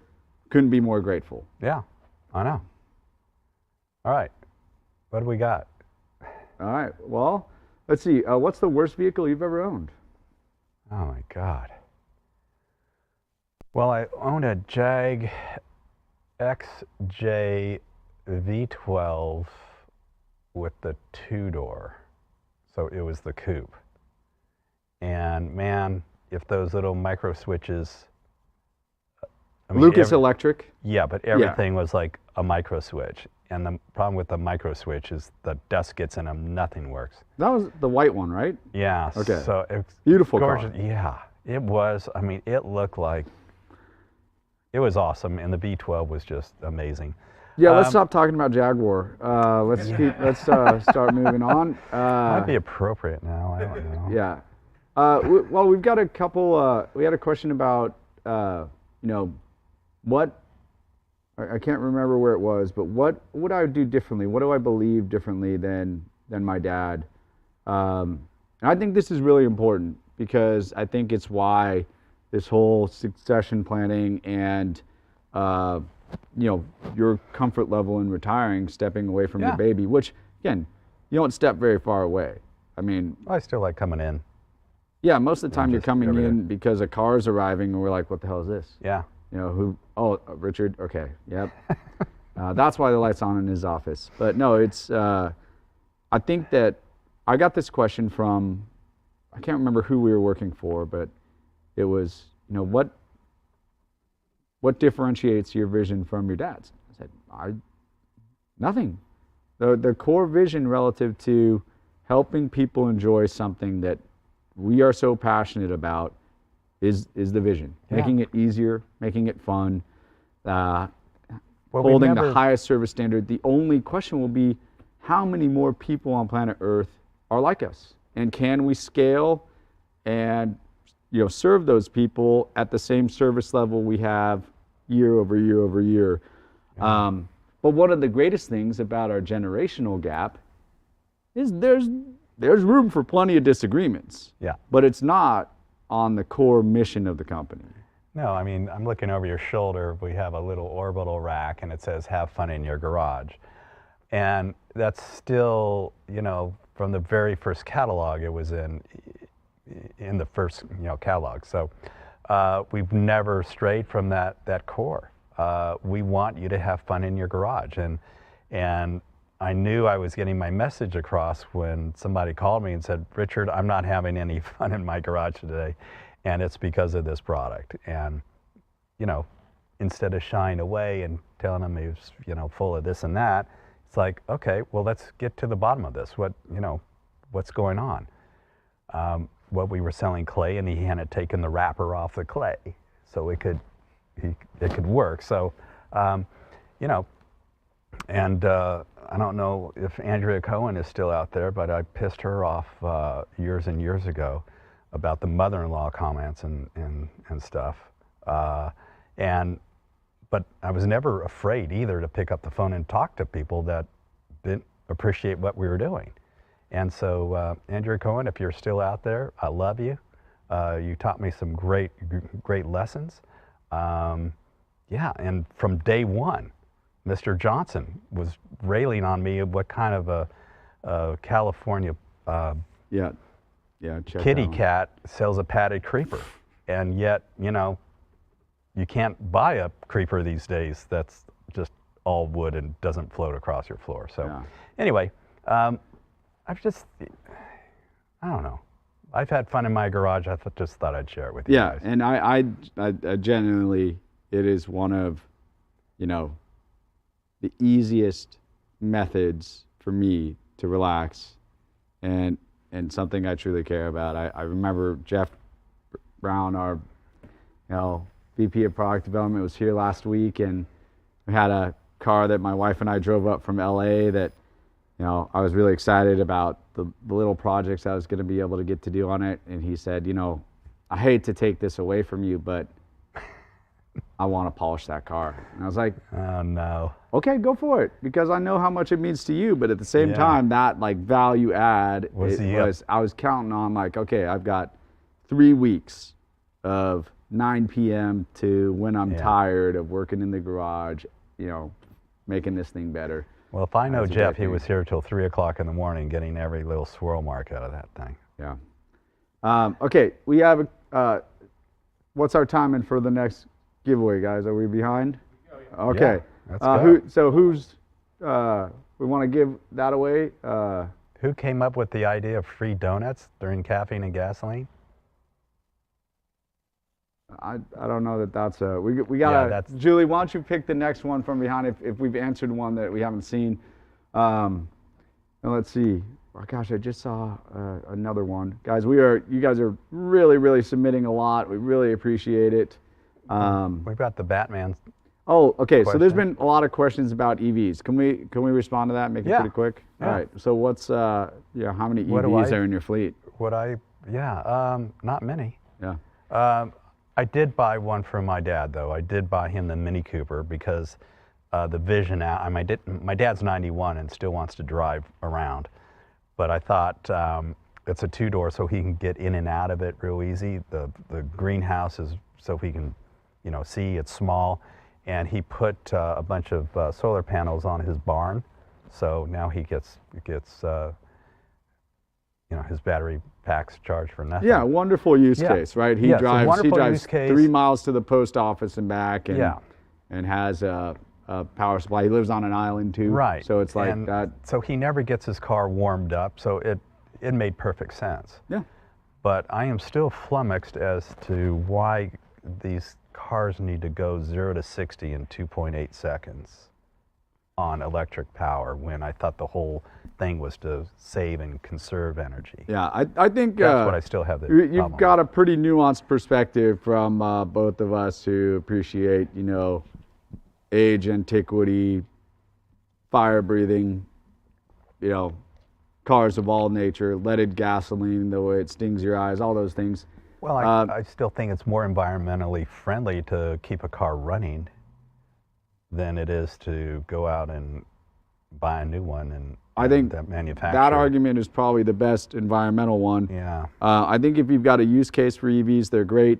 couldn't be more grateful. Yeah, I know. All right. What do we got? All right, well, let's see. What's the worst vehicle you've ever owned? Oh my God. Well, I owned a Jag XJ V12 with the 2-door. So it was the coupe. And man, if those little micro switches. I mean, Lucas Electric. Yeah, but everything was like a micro switch. And the problem with the micro switch is the dust gets in them, nothing works. That was the white one, right? Yeah. Okay. So it's Beautiful gorgeous. car. Yeah, it was. I mean, it looked like it was awesome, and the V12 was just amazing. Yeah, let's stop talking about Jaguar. Let's start moving on. Might be appropriate now. I don't know. Yeah. Well, we've got a couple. We had a question about, you know, what. I can't remember where it was, but what would I do differently? What do I believe differently than my dad? And I think this is really important because I think it's why this whole succession planning and you know, your comfort level in retiring, stepping away from your Yeah. baby, which again, you don't step very far away. I mean, I still like coming in. yeah, most of the time you're just coming over in because a car's arriving and we're like, what the hell is this? Yeah. You know, who, oh, Richard, okay, yep. That's why the light's on in his office. But no, it's, I think that I got this question from, I can't remember who we were working for, but it was, you know, what differentiates your vision from your dad's? I said, nothing. The core vision relative to helping people enjoy something that we are so passionate about is the vision. Yeah. Making it easier, making it fun, Well, we holding never- the highest service standard. The only question will be how many more people on planet Earth are like us? And can we scale and, you know, serve those people at the same service level we have year over year over year? But one of the greatest things about our generational gap is there's room for plenty of disagreements. Yeah. But it's not on the core mission of the company. No, I mean, I'm looking over your shoulder. We have a little orbital rack, and it says, have fun in your garage. And that's still, you know, from the very first catalog, it was in the first, you know, catalog. So we've never strayed from that core. We want you to have fun in your garage. And I knew I was getting my message across when somebody called me and said, Richard, I'm not having any fun in my garage today, and it's because of this product. And, you know, instead of shying away and telling them he was, you know, full of this and that, it's like, okay, well, let's get to the bottom of this. What's going on? Well, we were selling clay, and he hadn't taken the wrapper off the clay, so it could work. So, you know, and I don't know if Andrea Cohen is still out there, but I pissed her off years and years ago about the mother-in-law comments and stuff. But I was never afraid either to pick up the phone and talk to people that didn't appreciate what we were doing. And so, Andrea Cohen, if you're still out there, I love you. You taught me some great lessons. Yeah, and from day one, Mr. Johnson was railing on me of what kind of a California kitty cat sells a padded creeper. And yet, you know, you can't buy a creeper these days that's just all wood and doesn't float across your floor. So Yeah. anyway, I've just, I don't know. I've had fun in my garage. I just thought I'd share it with you Yeah, guys. and I genuinely, it is one of, the easiest methods for me to relax, and something I truly care about. I remember Jeff Brown, our VP of Product Development, was here last week, and we had a car that my wife and I drove up from LA that I was really excited about the little projects I was going to be able to get to do on it. And he said, I hate to take this away from you, but I want to polish that car. And I was like, Oh no. okay, go for it, because I know how much it means to you. But at the same Yeah. time, that value add I was counting on, okay, I've got 3 weeks of 9 p.m. to when I'm tired of working in the garage, making this thing better. Well, if I know That's a Jeff, great he thing. was here till 3 o'clock in the morning getting every little swirl mark out of that thing. Yeah. Okay, we have what's our timing for the next giveaway, guys? Are we behind? Okay. let's go. Who's we want to give that away? Who came up with the idea of free donuts during caffeine and gasoline? I don't know that's we gotta. that's- Julie, why don't you pick the next one from behind if we've answered one that we haven't seen. And let's see. Oh gosh, I just saw another one. Guys, you guys are really submitting a lot. We really appreciate it. We've got the Batman. Oh, okay. So there's Question. been a lot of questions about EVs. Can we respond to that? Make it Yeah. pretty quick. Yeah. All right. So what's how many What do EVs I- are in your fleet? Not many. Yeah. I did buy one for my dad, though. I did buy him the Mini Cooper because the Vision out. My dad's 91 and still wants to drive around, but I thought it's a 2-door, so he can get in and out of it real easy. The greenhouse is so he can, see. It's small, and he put a bunch of solar panels on his barn, so now he gets his battery packs charged for nothing. Yeah, wonderful use Yeah. case, right? He Yeah, it's a drives wonderful use drives case. 3 miles to the post office and back, and Yeah. and has a power supply. He lives on an island too, Right. So it's like And that. So he never gets his car warmed up, so it made perfect sense. Yeah. But I am still flummoxed as to why these cars need to go 0 to 60 in 2.8 seconds on electric power when I thought the whole thing was to save and conserve energy. Yeah, I think That's what I still have the you've problem got a pretty nuanced perspective from both of us who appreciate, age, antiquity, fire breathing, cars of all nature, leaded gasoline, the way it stings your eyes, all those things. Well, I still think it's more environmentally friendly to keep a car running than it is to go out and buy a new one and I think that manufacturer. that argument is probably the best environmental one. Yeah. I think if you've got a use case for EVs, they're great.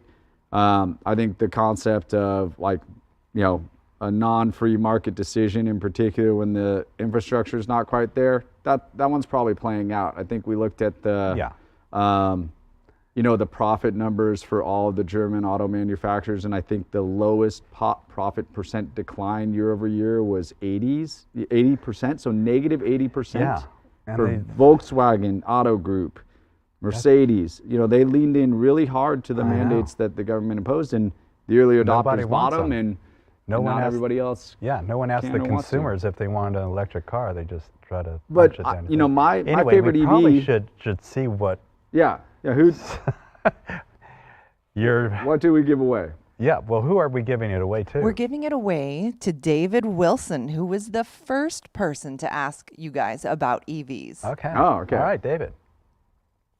I think the concept of a non-free market decision, in particular when the infrastructure is not quite there, that one's probably playing out. I think we looked at the the profit numbers for all of the German auto manufacturers, and I think the lowest profit percent decline year over year was 80%, so negative 80%. Yeah. And For Volkswagen Auto Group, Mercedes, they leaned in really hard to the mandates that the government imposed, and the early Nobody adopters wants bought them, them. and No not one asked- everybody else. Yeah, no one asked can the or wants to. consumers if they wanted an electric car. They just try to But punch it down. my Anyway, favorite we EV. probably should see what Who? your What do we give away? well, who are we giving it away to? We're giving it away to David Wilson, who was the first person to ask you guys about EVs. Okay. Oh, okay. All right, David.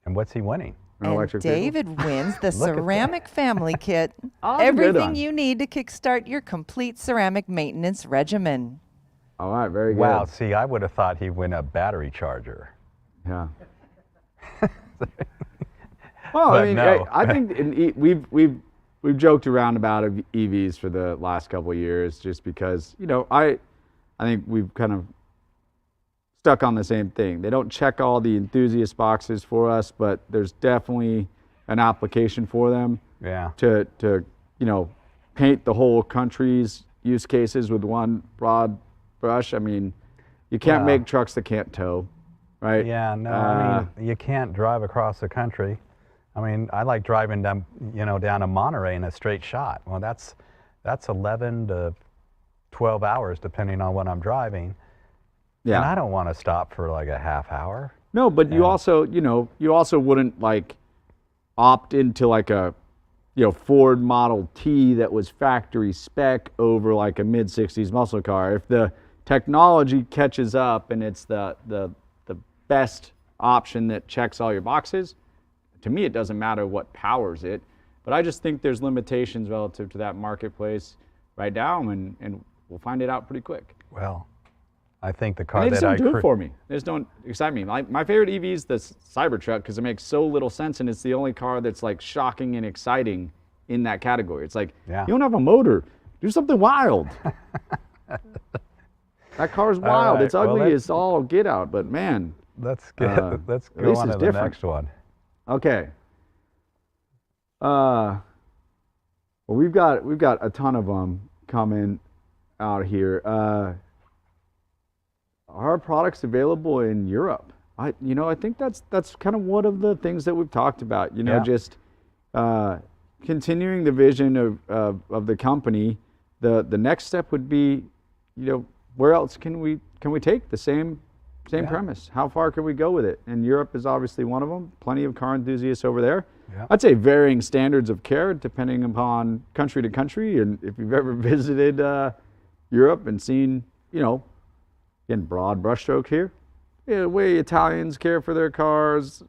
And what's he winning? An And electric vehicle? David wins the Look at ceramic family kit. Oh, that's a good Everything one. you need to kickstart your complete ceramic maintenance regimen. All right, very good. Wow. See, I would have thought he'd win a battery charger. Yeah. Well, But I mean, no. I think we've joked around about EVs for the last couple of years, just because I think we've kind of stuck on the same thing. They don't check all the enthusiast boxes for us, but there's definitely an application for them Yeah. to paint the whole country's use cases with one broad brush. I mean, you can't Well, make trucks that can't tow, right? Yeah, no, I mean, you can't drive across the country. I mean, I like driving down, down to Monterey in a straight shot. Well, that's 11 to 12 hours depending on what I'm driving. Yeah. And I don't want to stop for like a half hour. No, but you Yeah. also, you also wouldn't like opt into like a, Ford Model T that was factory spec over like a mid 60s muscle car. If the technology catches up and it's the best option that checks all your boxes, to me it doesn't matter what powers it. But I just think there's limitations relative to that marketplace right now, and we'll find it out pretty quick. Well, I think the car And they just that don't I do it for me. They just don't excite me. My favorite EV is the Cybertruck because it makes so little sense, and it's the only car that's like shocking and exciting in that category. It's like, Yeah. you don't have a motor. Do something wild. That car's wild. right. It's ugly. Well, It's all get out. But man, let's get let's at go least on it's to the different. next one. okay. Well, we've got a ton of them coming out here. Are products available in Europe? I think that's kind of one of the things that we've talked about. Yeah. Just continuing the vision of the company. The next step would be, where else can we take the same Yeah. premise? How far can we go with it? And Europe is obviously one of them. Plenty of car enthusiasts over there. Yeah. I'd say varying standards of care depending upon country to country. And if you've ever visited Europe and seen, again, broad brushstroke here, the way Italians care for their cars,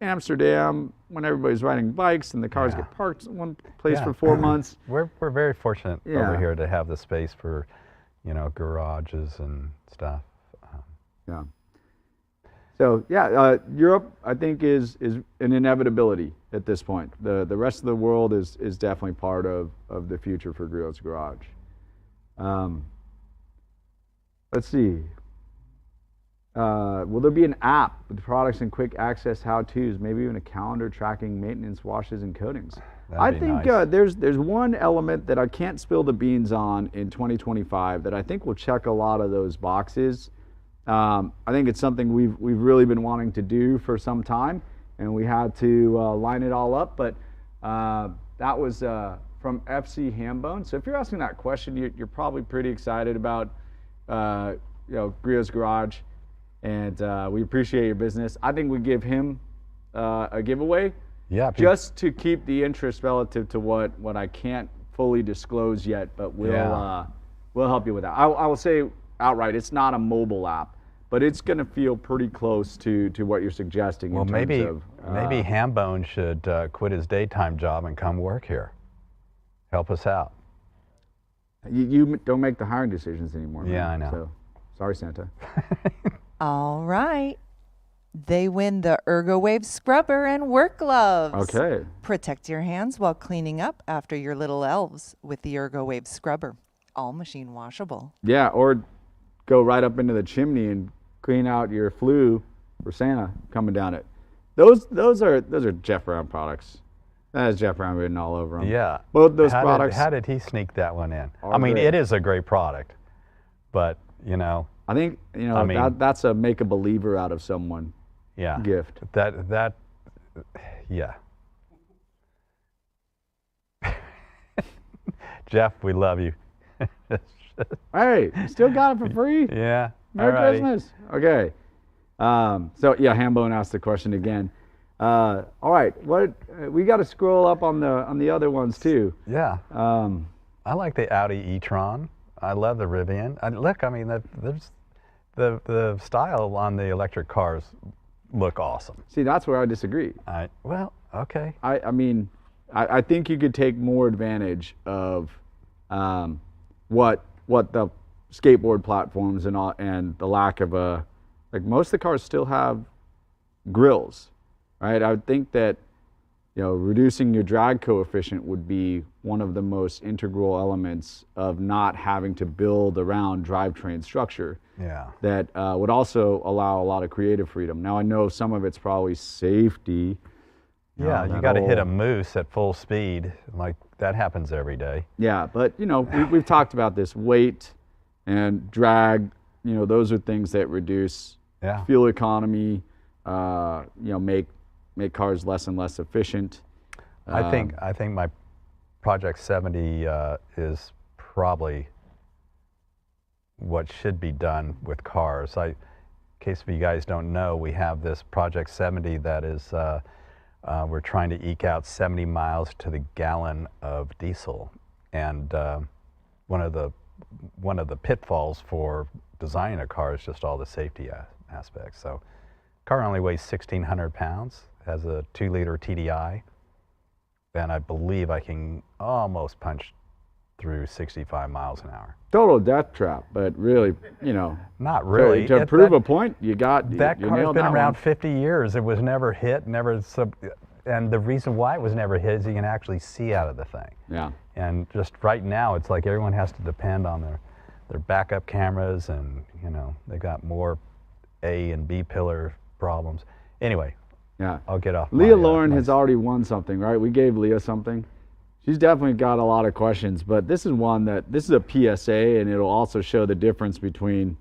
Amsterdam, when everybody's riding bikes and the cars Yeah. get parked in one place Yeah. for 4 months. We're very fortunate Yeah. over here to have the space for, garages and stuff. Yeah. So yeah, Europe I think is an inevitability at this point. The rest of the world is definitely part of the future for Griot's Garage. Let's see. Will there be an app with products and quick access how-tos, maybe even a calendar tracking maintenance, washes, and coatings? I That'd be think nice. there's one element that I can't spill the beans on in 2025 that I think will check a lot of those boxes. I think it's something we've really been wanting to do for some time, and we had to line it all up. But that was from FC Hambone. So if you're asking that question, you're probably pretty excited about Griot's Garage, and we appreciate your business. I think we give him a giveaway. Yeah. Just to keep the interest relative to what I can't fully disclose yet, but we'll help you with that. I will say outright, it's not a mobile app, but it's going to feel pretty close to what you're suggesting. Well, in maybe terms of, maybe Hambone should quit his daytime job and come work here. Help us out. you don't make the hiring decisions anymore. Yeah, man. I know. So, sorry, Santa. All right. They win the ErgoWave scrubber and work gloves. Okay. Protect your hands while cleaning up after your little elves with the ErgoWave scrubber. All machine washable. Yeah, or go right up into the chimney and clean out your flue for Santa coming down it. Those are Jeff Brown products. That has Jeff Brown written all over them. Yeah. Both those How products. How did he sneak that one in? are I mean, great. it is a great product, but I think I mean- that's a make a believer out of someone yeah. gift. That yeah. Jeff, we love you. Hey, you still got it for free? Yeah. Merry alrighty. Christmas. Okay. So yeah, Hambone asked the question again. All right, we got to scroll up on the other ones too. Yeah. Um, I like the Audi e-tron. I love the Rivian. Look, I mean, there's the style on the electric cars look awesome. see, that's where I disagree. Well, okay. I mean, I think you could take more advantage of what the skateboard platforms and the lack of most of the cars still have grills, right? I would think that reducing your drag coefficient would be one of the most integral elements of not having to build around drivetrain structure. Yeah. That would also allow a lot of creative freedom. Now I know some of it's probably safety. Yeah, you that got to hit a whole- moose at full speed. Like that happens every day. Yeah, but we've talked about this weight and drag. Those are things that reduce Yeah. fuel economy. Make cars less and less efficient. I think my Project 70 is probably what should be done with cars. In case of you guys don't know, we have this Project 70 that is, we're trying to eke out 70 miles to the gallon of diesel. And one of the pitfalls for designing a car is just all the safety aspects. So car only weighs 1,600 pounds, has a 2-liter TDI, and I believe I can almost punch through 65 miles an hour. Total death trap, but really, Not really. To prove a point, you that car's nailed been that around one. 50 years. It was never hit, and the reason why it was never hit is you can actually see out of the thing. Yeah. And just right now, it's like everyone has to depend on their backup cameras, and they got more A and B pillar problems. Anyway, Yeah. I'll get off. Leah my, Lauren my- has already won something, right? We gave Leah something. She's definitely got a lot of questions, but this is a PSA, and it'll also show the difference between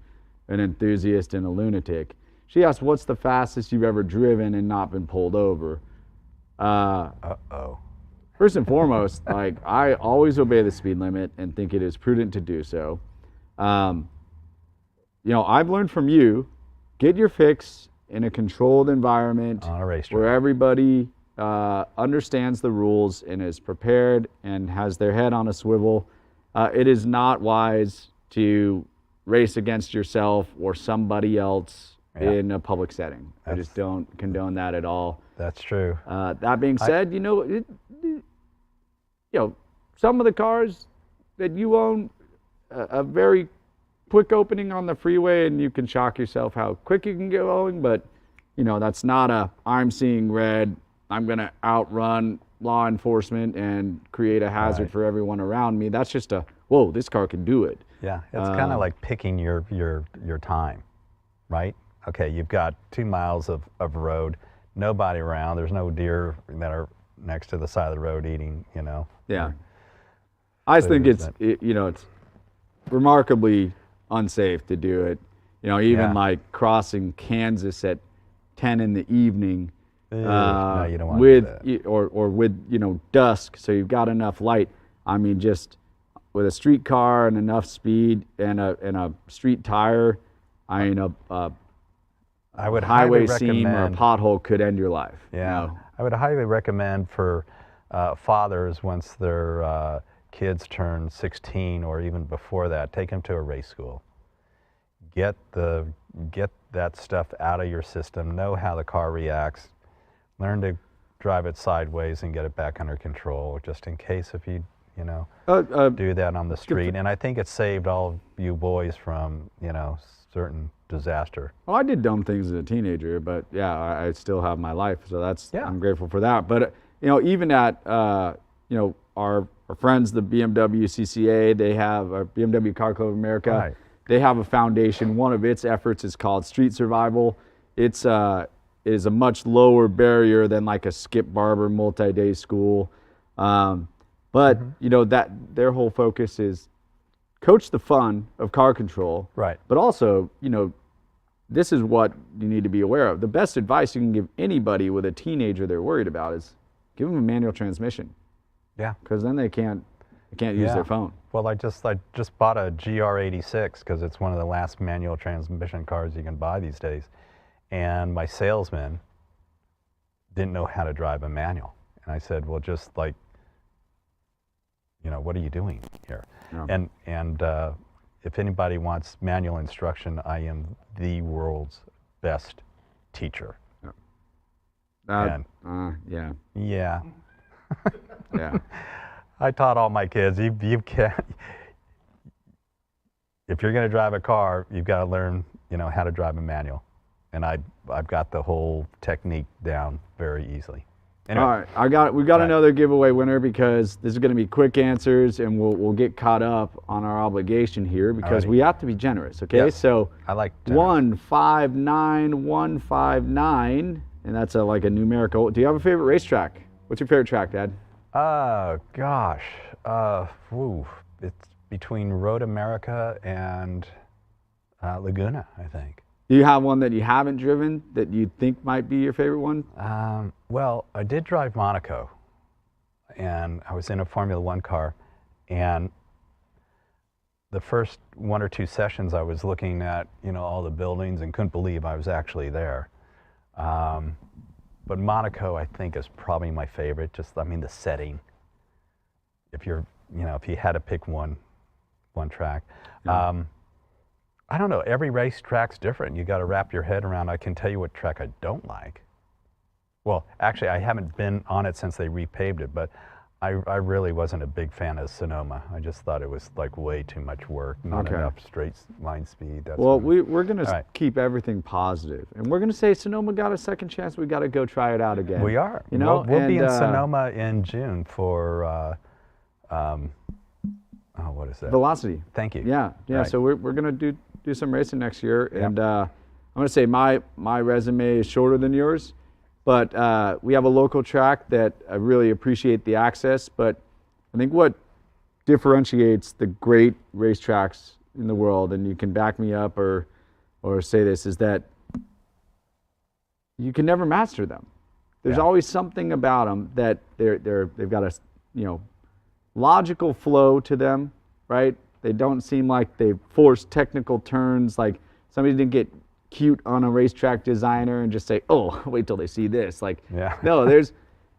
an enthusiast and a lunatic. She asked, what's the fastest you've ever driven and not been pulled over? Uh-oh. First and foremost, I always obey the speed limit and think it is prudent to do so. I've learned from you, get your fix in a controlled environment On a racetrack. where everybody understands the rules and is prepared and has their head on a swivel. It is not wise to race against yourself or somebody else in a public setting. I just don't condone that at all. That's true. That being said, some of the cars that you own, a very quick opening on the freeway, and you can shock yourself how quick you can get going. But that's not I'm seeing red. I'm gonna outrun law enforcement and create a hazard for everyone around me. That's just whoa, this car can do it. Yeah, it's kind of like picking your time, right? Okay, you've got 2 miles of road, nobody around. There's no deer that are next to the side of the road eating. Yeah. I just think Food, it's remarkably unsafe to do it. Even Yeah. like crossing Kansas at 10 in the evening. No, you don't want with to do that. or with dusk, so you've got enough light. I mean, just with a street car and enough speed and a street tire, I mean I would highway highly seam or a recommend. pothole could end your life. Yeah, I would highly recommend for fathers, once their kids turn 16 or even before that, take them to a race school. Get that stuff out of your system. Know how the car reacts. Learn to drive it sideways and get it back under control, just in case if you do that on the street. And I think it saved all of you boys from certain disaster. Well, I did dumb things as a teenager, but yeah, I still have my life, so Yeah. I'm grateful for that. But even at our friends, the BMW CCA, they have a BMW Car Club of America. Right. They have a foundation. One of its efforts is called Street Survival. It is a much lower barrier than like a Skip Barber multi-day school, but that their whole focus is coach the fun of car control. Right. But also, this is what you need to be aware of. The best advice you can give anybody with a teenager they're worried about is give them a manual transmission, Yeah. because then they can't use their phone. Well, I just bought a GR86 because it's one of the last manual transmission cars you can buy these days, and my salesman didn't know how to drive a manual, and I said, well, just what are you doing here? Yeah. And if anybody wants manual instruction, I am the world's best teacher. Yeah. Yeah. Yeah. I taught all my kids, you can't, if you're going to drive a car, you've got to learn, how to drive a manual. And I've got the whole technique down very easily. Anyway. All right, we've got Right. another giveaway winner, because this is going to be quick answers, and we'll get caught up on our obligation here, because Alrighty. we have to be generous. Okay, Yes. so I like 159159, and that's like a numerical. Do you have a favorite racetrack? What's your favorite track, Dad? Oh gosh, it's between Road America and Laguna, I think. Do you have one that you haven't driven that you think might be your favorite one? Well, I did drive Monaco, and I was in a Formula One car, and the first 1 or 2 sessions I was looking at, all the buildings and couldn't believe I was actually there. But Monaco, I think, is probably my favorite. The setting. If you had to pick one track. Yeah. I don't know, every racetrack's different. You got to wrap your head around. I can tell you what track I don't like. Well, actually, I haven't been on it since they repaved it, but I really wasn't a big fan of Sonoma. I just thought it was like way too much work, not enough straight line speed. Well, we're going to keep everything positive, and we're going to say Sonoma got a second chance. We got to go try it out again. We are. We'll be in Sonoma in June for, what is that? Velocity. Thank you. Yeah. Right. So we're going to do some racing next year, and I'm going to say my resume is shorter than yours. But we have a local track that I really appreciate the access. But I think what differentiates the great racetracks in the world, and you can back me up or say this, is that you can never master them. There's always something about them that they've got a logical flow to them, right? They don't seem like they force technical turns. Like somebody didn't get cute on a racetrack designer and just say, "Oh, wait till they see this." No,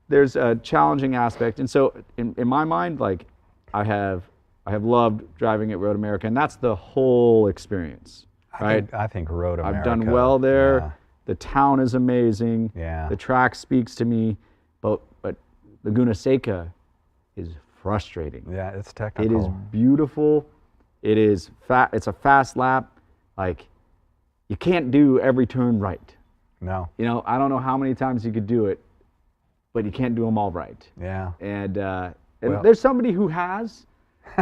there's a challenging aspect, and so in my mind, like I have loved driving at Road America, and that's the whole experience, right? I think Road America. I've done well there. Yeah. The town is amazing. Yeah. The track speaks to me, but Laguna Seca is frustrating. Yeah, it's technical. It is beautiful. It is it's a fast lap. Like, you can't do every turn right. No. I don't know how many times you could do it, but you can't do them all right. Yeah. And there's somebody who has,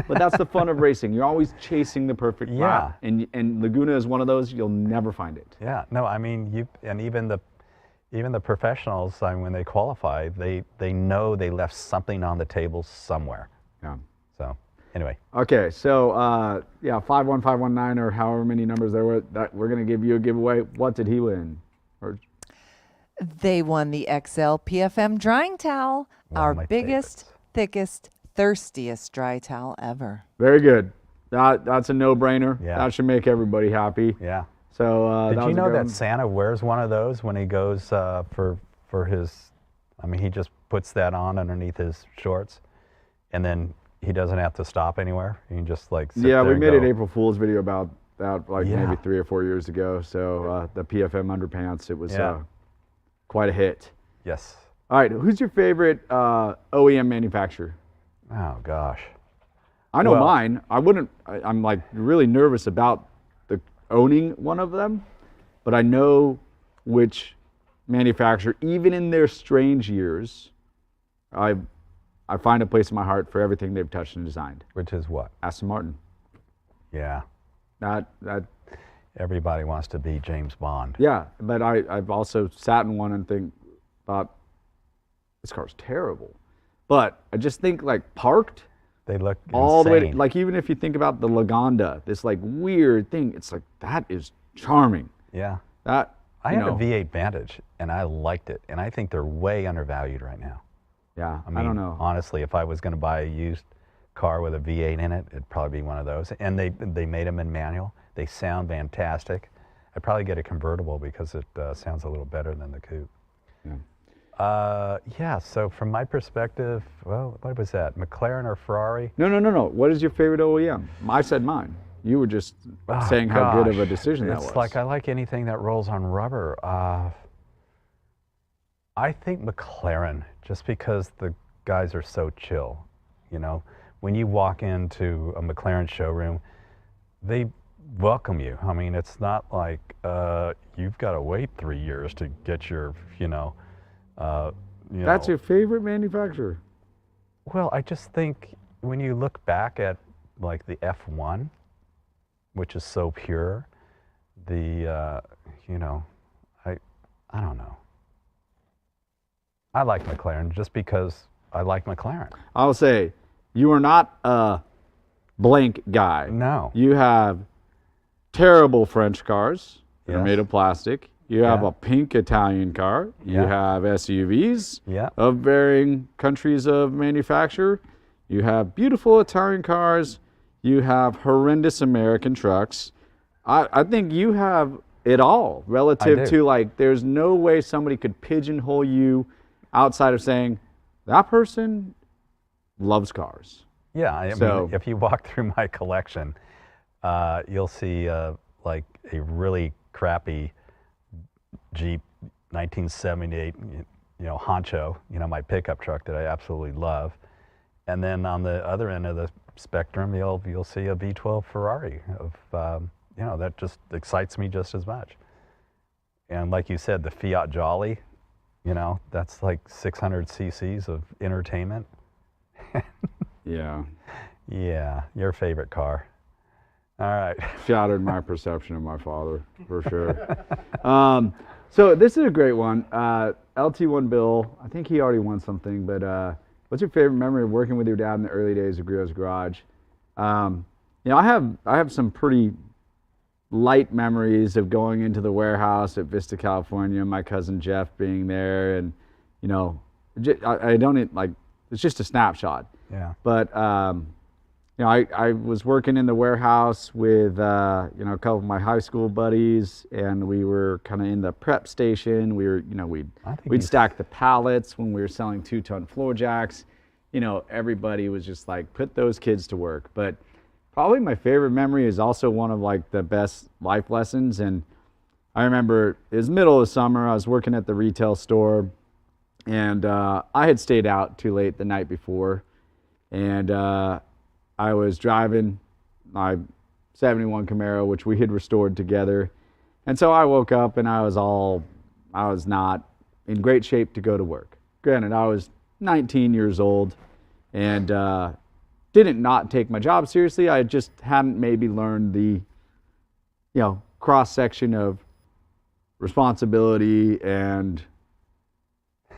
but that's the fun of racing. You're always chasing the perfect lap. And Laguna is one of those, you'll never find it. Yeah. No, I mean, even the professionals, when they qualify, they know they left something on the table somewhere. Yeah. So, anyway. Okay, so 51519 or however many numbers there were, that we're going to give you a giveaway. What did he win? They won the XL PFM drying towel, our biggest, thickest, thirstiest dry towel ever. Very good. That's a no-brainer. Yeah. That should make everybody happy. Yeah. So did you know that Santa wears one of those when he goes for his? I mean, he just puts that on underneath his shorts, and then he doesn't have to stop anywhere. He can just sit there we and made go. an April Fool's video about that maybe 3 or 4 years ago. So the PFM underpants, it was quite a hit. Yes. All right, who's your favorite OEM manufacturer? Oh gosh. I know mine. I'm like really nervous about owning one of them, but I know which manufacturer, even in their strange years, I find a place in my heart for everything they've touched and designed. Which is what? Aston Martin. Yeah. That Everybody wants to be James Bond. Yeah, but I've also sat in one and thought, this car's terrible. But I just think parked, they look all insane. the way, like even if you think about the Lagonda, this weird thing, it's like, that is charming. Yeah. I had a V8 Vantage and I liked it, and I think they're way undervalued right now. Yeah, I mean, I don't know. Honestly, if I was going to buy a used car with a V8 in it, it'd probably be one of those. And they made them in manual. They sound fantastic. I'd probably get a convertible because it sounds a little better than the coupe. Yeah. So from my perspective, well, what was that? McLaren or Ferrari? No. What is your favorite OEM? I said mine. You were just saying how good of a decision that was. It's like I like anything that rolls on rubber. I think McLaren, just because the guys are so chill. When you walk into a McLaren showroom, they welcome you. I mean, it's not like you've got to wait 3 years to get your, That's your favorite manufacturer? Well, I just think when you look back at the F1, which is so pure, I don't know. I like McLaren just because I like McLaren. I'll say, you are not a blank guy. No. You have terrible French cars that are Yes. made of plastic. You have Yeah. a pink Italian car. You Yeah. have SUVs Yeah. of varying countries of manufacture. You have beautiful Italian cars. You have horrendous American trucks. I think you have it all relative do. to, like, there's no way somebody could pigeonhole you outside of saying that person loves cars. Yeah, I So- mean, if you walk through my collection, you'll see like a really crappy Jeep 1978, Honcho, my pickup truck that I absolutely love. And then on the other end of the spectrum, you'll see a V12 Ferrari of, that just excites me just as much. And like you said, the Fiat Jolly, that's like 600 cc's of entertainment. Yeah. Yeah, your favorite car. All right. Shattered my perception of my father, for sure. So this is a great one. LT1 Bill, I think he already won something, but what's your favorite memory of working with your dad in the early days of Griot's Garage? I have some pretty light memories of going into the warehouse at Vista, California, my cousin Jeff being there, and I don't like, it's just a snapshot. Yeah. But I was working in the warehouse with a couple of my high school buddies, and we were kind of in the prep station. We were we'd stack the pallets when we were selling 2-ton floor jacks. Everybody was just like, put those kids to work. But probably my favorite memory is also one of like the best life lessons. And I remember it was middle of summer. I was working at the retail store, and I had stayed out too late the night before, and I was driving my 71 Camaro, which we had restored together. And so I woke up and I was not in great shape to go to work. Granted, I was 19 years old and didn't not take my job seriously. I just hadn't maybe learned the, cross section of responsibility and,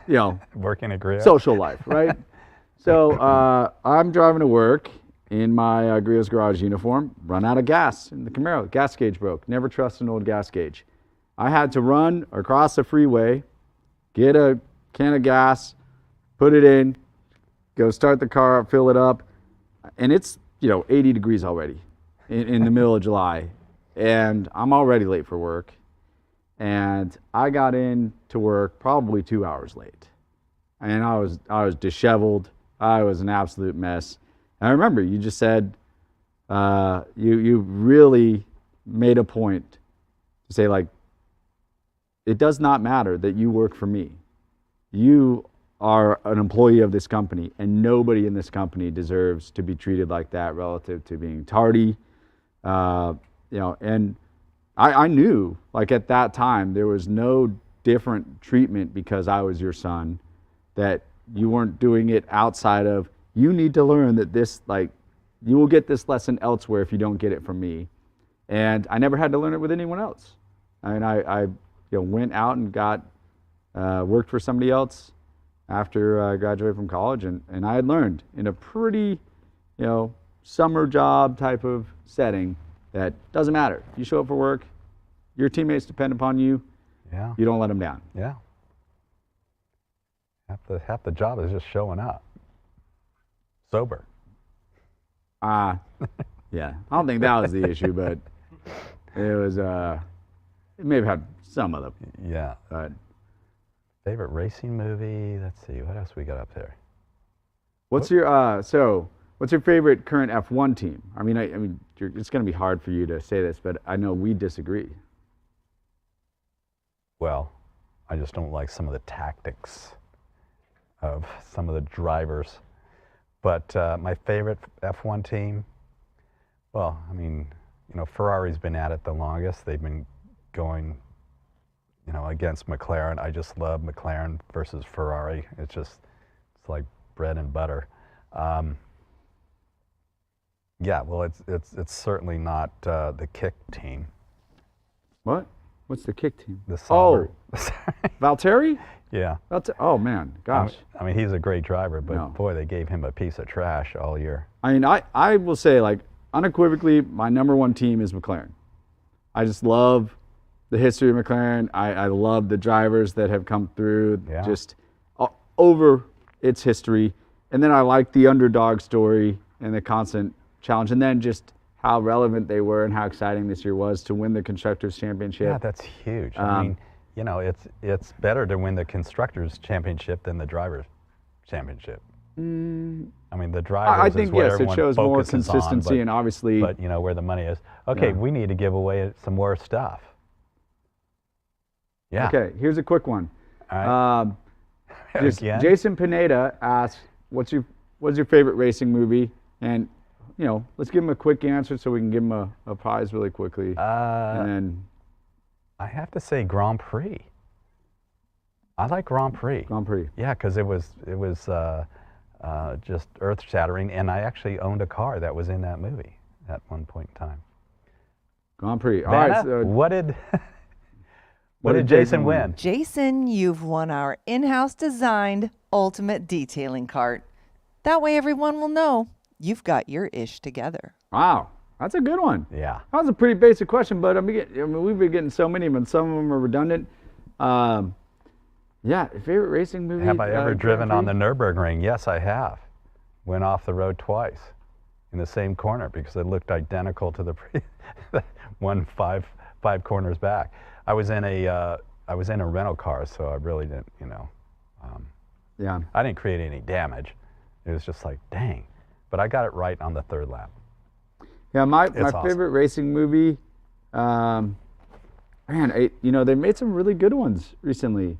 Working at Griot. social life, right? So I'm driving to work in my Griot's Garage uniform, run out of gas in the Camaro. Gas gauge broke. Never trust an old gas gauge. I had to run across the freeway, get a can of gas, put it in, go start the car up, fill it up, and it's 80 degrees already in the middle of July, and I'm already late for work. And I got in to work probably 2 hours late, and I was disheveled. I was an absolute mess. And I remember you just said you really made a point to say, like, it does not matter that you work for me. You are an employee of this company, and nobody in this company deserves to be treated like that relative to being tardy. And I knew, like, at that time, there was no different treatment because I was your son, that you weren't doing it outside of, you need to learn that this, like, you will get this lesson elsewhere if you don't get it from me. And I never had to learn it with anyone else. And I went out and got, worked for somebody else after I graduated from college. And I had learned in a pretty, summer job type of setting that doesn't matter. You show up for work, your teammates depend upon you. Yeah. You don't let them down. Yeah. Half the job is just showing up. Sober. Yeah, I don't think that was the issue, but it was, it may have had some of them. Yeah. But Favorite racing movie? Let's see. What else we got up there? what's your favorite current F1 team? I mean, it's going to be hard for you to say this, but I know we disagree. Well, I just don't like some of the tactics of some of the drivers. But my favorite F1 team, well, Ferrari's been at it the longest. They've been going, against McLaren. I just love McLaren versus Ferrari. It's like bread and butter. Yeah, well, it's certainly not the kick team. What? What's the kick team? The Sauber. Valtteri? Yeah. Oh man, gosh. He's a great driver, but No. boy, they gave him a piece of trash all year. I will say, like, unequivocally, my number one team is McLaren. I just love the history of McLaren. I love the drivers that have come through just over its history. And then I like the underdog story and the constant challenge. And then just how relevant they were and how exciting this year was to win the Constructors' Championship. Yeah, that's huge. I mean, you know, it's better to win the Constructors' Championship than the Drivers' Championship. I mean, the drivers I think, is what yes, it everyone shows more focuses on, consistency and obviously. But, you know, where the money is. Okay, we need to give away some more stuff. Yeah. Okay, here's a quick one. All right. Jason Pineda asks, what's your favorite racing movie? And, you know, let's give him a quick answer so we can give him a prize really quickly. And then I have to say Grand Prix. I like Grand Prix. Grand Prix. Yeah, because it was just earth-shattering, and I actually owned a car that was in that movie at one point in time. Grand Prix. All Vanna, right. So what did Jason win? Jason, you've won our in-house designed ultimate detailing cart. That way everyone will know you've got your ish together. Wow, that's a good one. Yeah. That was a pretty basic question, but we've been getting so many of them, and some of them are redundant. Yeah, favorite racing movie? Have I ever driven on the Nürburgring? Yes, I have. Went off the road twice in the same corner because it looked identical to the one five corners back. I was in a rental car, so I really didn't, you know. Yeah. I didn't create any damage. It was just like, dang. But I got it right on the third lap. Yeah, my awesome. favorite racing movie, man, you know, they made some really good ones recently.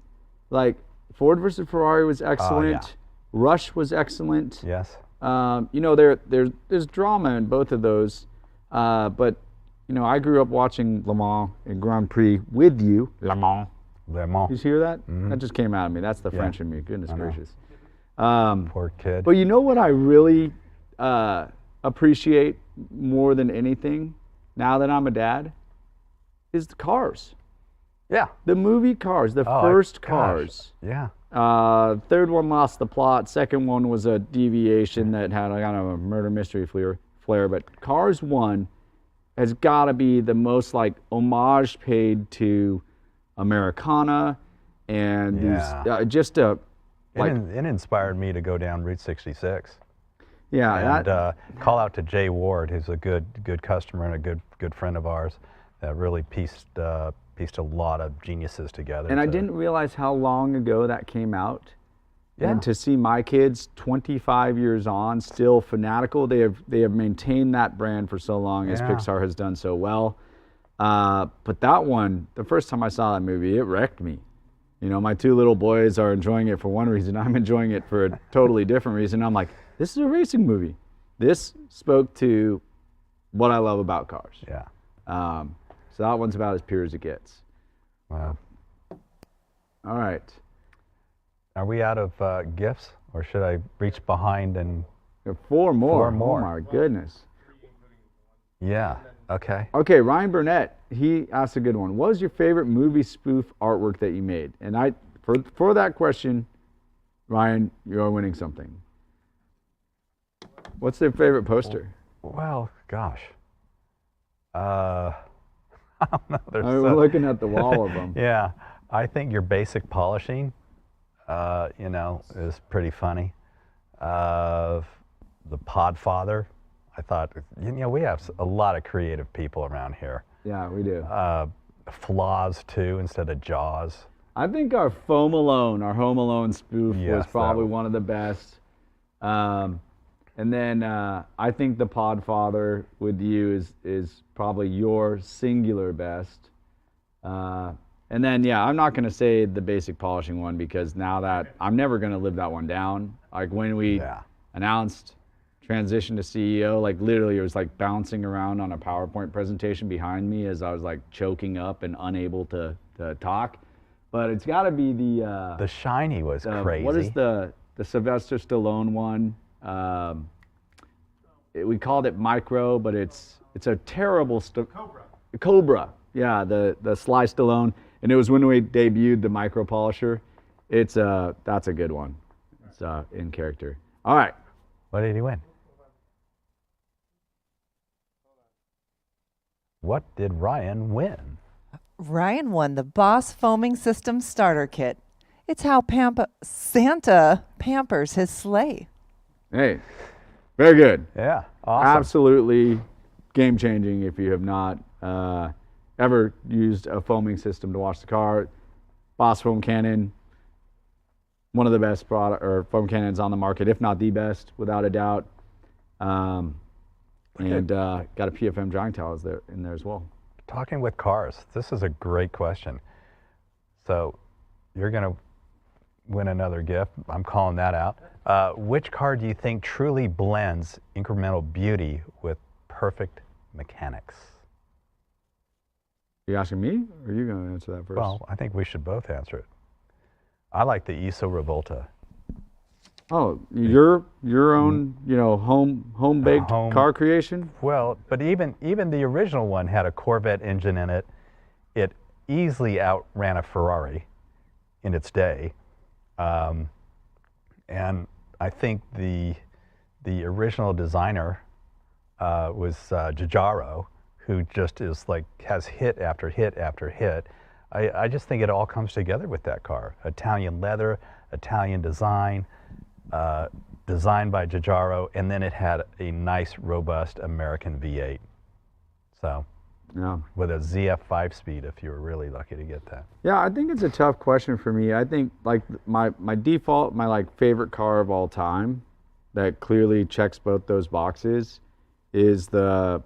Like Ford versus Ferrari was excellent. Rush was excellent. Yes. You know, there's drama in both of those, but you know, I grew up watching Le Mans and Grand Prix with you. Le Mans. Le Mans. Did you hear that? That just came out of me. That's the French in me. Goodness gracious. Poor kid. But you know what I really appreciate more than anything now that I'm a dad is the cars. Yeah. The movie Cars, the first gosh. Cars. Yeah. Third one lost the plot. Second one was a deviation that had a kind of a murder mystery flair. But Cars 1 has got to be the most like homage paid to Americana and these just a like it inspired me to go down Route 66. Yeah, and call out to Jay Ward, who's a good customer and a good friend of ours that really pieced a lot of geniuses together. And I didn't realize how long ago that came out. Yeah. And to see my kids 25 years on still fanatical, they have maintained that brand for so long as Pixar has done so well. But that one, the first time I saw that movie, it wrecked me. You know, my two little boys are enjoying it for one reason. I'm enjoying it for a totally different reason. I'm like, this is a racing movie. This spoke to what I love about cars. Yeah. So that one's about as pure as it gets. Wow. All right. Are we out of gifts, or should I reach behind and? We have four more. 4 more. Oh my goodness. Yeah. Okay. Okay, Ryan Burnett, he asked a good one. What was your favorite movie spoof artwork that you made? And for that question, Ryan, you're winning something. What's their favorite poster? Well, gosh. I don't know. We're looking at the wall of them. Yeah, I think your basic polishing, you know, is pretty funny. The Podfather, I thought, you know, we have a lot of creative people around here. Yeah, we do. Flaws too, instead of Jaws. I think our Home Alone spoof was Yes, probably one of the best. And then I think the Podfather with you is probably your singular best. And then, yeah, I'm not going to say the basic polishing one because now that I'm never going to live that one down. Like when we announced transition to CEO, like literally it was like bouncing around on a PowerPoint presentation behind me as I was like choking up and unable to talk. But it's got to be the shiny was crazy. What is the Sylvester Stallone one? We called it Micro, but it's a terrible Cobra. Yeah, the Sly Stallone, and it was when we debuted the Micro Polisher. That's a good one. It's in character. All right. What did he win? What did Ryan win? Ryan won the Boss Foaming System Starter Kit. It's how Santa pampers his sleigh. Hey, very good. Yeah, awesome. Absolutely game changing if you have not ever used a foaming system to wash the car. Boss Foam Cannon, one of the best foam cannons on the market, if not the best, without a doubt. And got a PFM drying towels there in there as well. Talking with cars, this is a great question. So you're going to win another gift. I'm calling that out. Which car do you think truly blends incremental beauty with perfect mechanics? You asking me, or are you going to answer that first? Well, I think we should both answer it. I like the ISO Revolta. Oh, your own, home baked car creation? Well, but even the original one had a Corvette engine in it. It easily outran a Ferrari in its day. And I think the original designer was Giugiaro, who just is has hit after hit after hit. I just think it all comes together with that car. Italian leather, Italian design, designed by Giugiaro, and then it had a nice, robust American V8. So, yeah, with a ZF 5-speed, if you were really lucky to get that. Yeah, I think it's a tough question for me. I think my default, my favorite car of all time, that clearly checks both those boxes, is the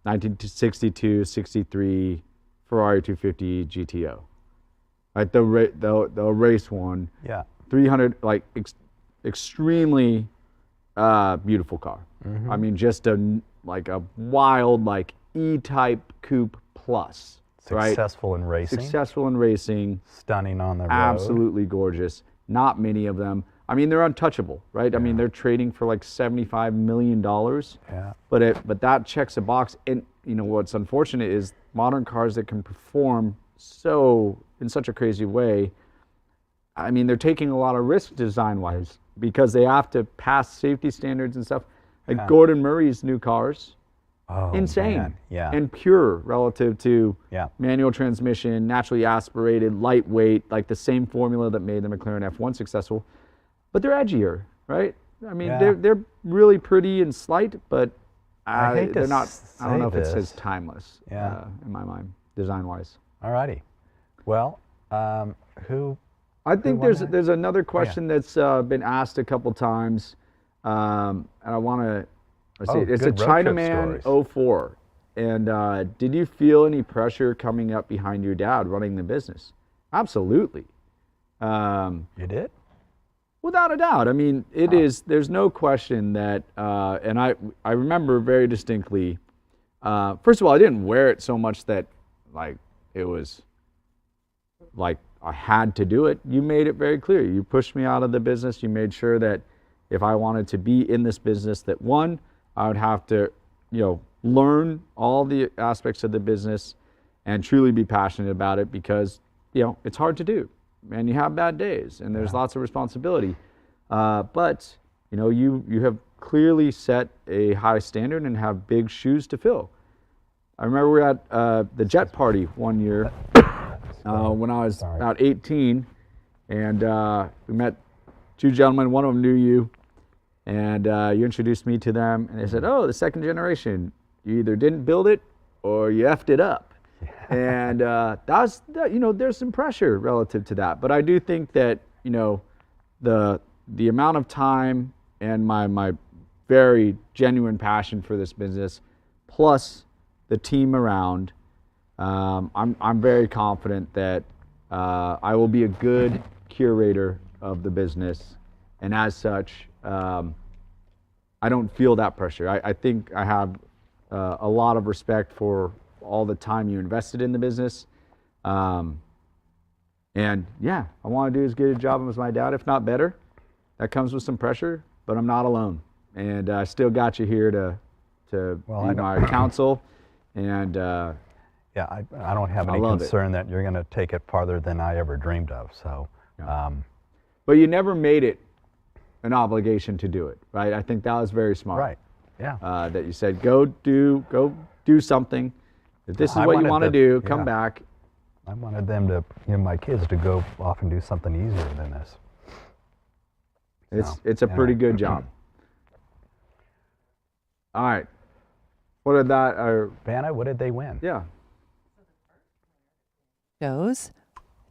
1962-63 Ferrari 250 GTO. Like the race one. Yeah. 300 extremely beautiful car. Mm-hmm. I mean, just a wild E-type coupe plus. Successful in racing. Successful in racing. Stunning on the road. Absolutely gorgeous. Not many of them. I mean, they're untouchable, right? Yeah. I mean, they're trading for $75 million. Yeah. But that checks a box. And what's unfortunate is modern cars that can perform in such a crazy way. I mean, they're taking a lot of risk design-wise because they have to pass safety standards and stuff. Like Gordon Murray's new cars, insane, man. Yeah. and pure relative to manual transmission, naturally aspirated, lightweight, like the same formula that made the McLaren F1 successful. But they're edgier, right? I mean, they're really pretty and slight, but they're not. I don't know if it says timeless. In my mind, design-wise. All righty. Well, who? I think there's another question that's been asked a couple times, and I want to. It's a Chinaman 04, and did you feel any pressure coming up behind your dad running the business? Absolutely. You did? Without a doubt. I mean, it is. There's no question that, and I remember very distinctly. First of all, I didn't wear it so much that it was I had to do it. You made it very clear. You pushed me out of the business. You made sure that if I wanted to be in this business, that one, I would have to, learn all the aspects of the business and truly be passionate about it because, it's hard to do. And you have bad days and there's lots of responsibility. But, you have clearly set a high standard and have big shoes to fill. I remember we were at the Jet Party one year when I was about 18, and we met two gentlemen. One of them knew you, and you introduced me to them, and they said, "Oh, the second generation. You either didn't build it or you effed it up." And there's some pressure relative to that. But I do think that the amount of time and my very genuine passion for this business, plus the team around. I'm very confident that I will be a good curator of the business, and as such, I don't feel that pressure. I think I have a lot of respect for all the time you invested in the business, and I want to do as good a job as my dad, if not better. That comes with some pressure, but I'm not alone, and I still got you here to be my counsel, and. Yeah, I don't have any concern that you're going to take it farther than I ever dreamed of. So, but you never made it an obligation to do it, right? I think that was very smart. Right. Yeah. That you said go do something, If this is I what you wanted want to the- do, come yeah. back. I wanted them to, my kids to go off and do something easier than this. It's a pretty good job. All right. What did that? Vanna, what did they win? Yeah. Shows.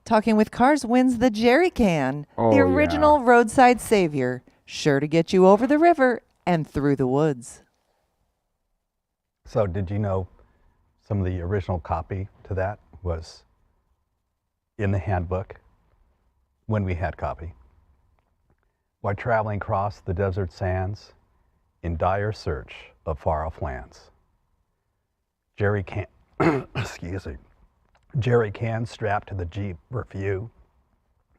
Talking with Cars wins the jerry can, Oh, the yeah. original roadside savior, sure to get you over the river and through the woods. So did you know some of the original copy to that was in the handbook when we had copy? While traveling across the desert sands in dire search of far-off lands, jerry can, excuse me, jerry can strapped to the Jeep review,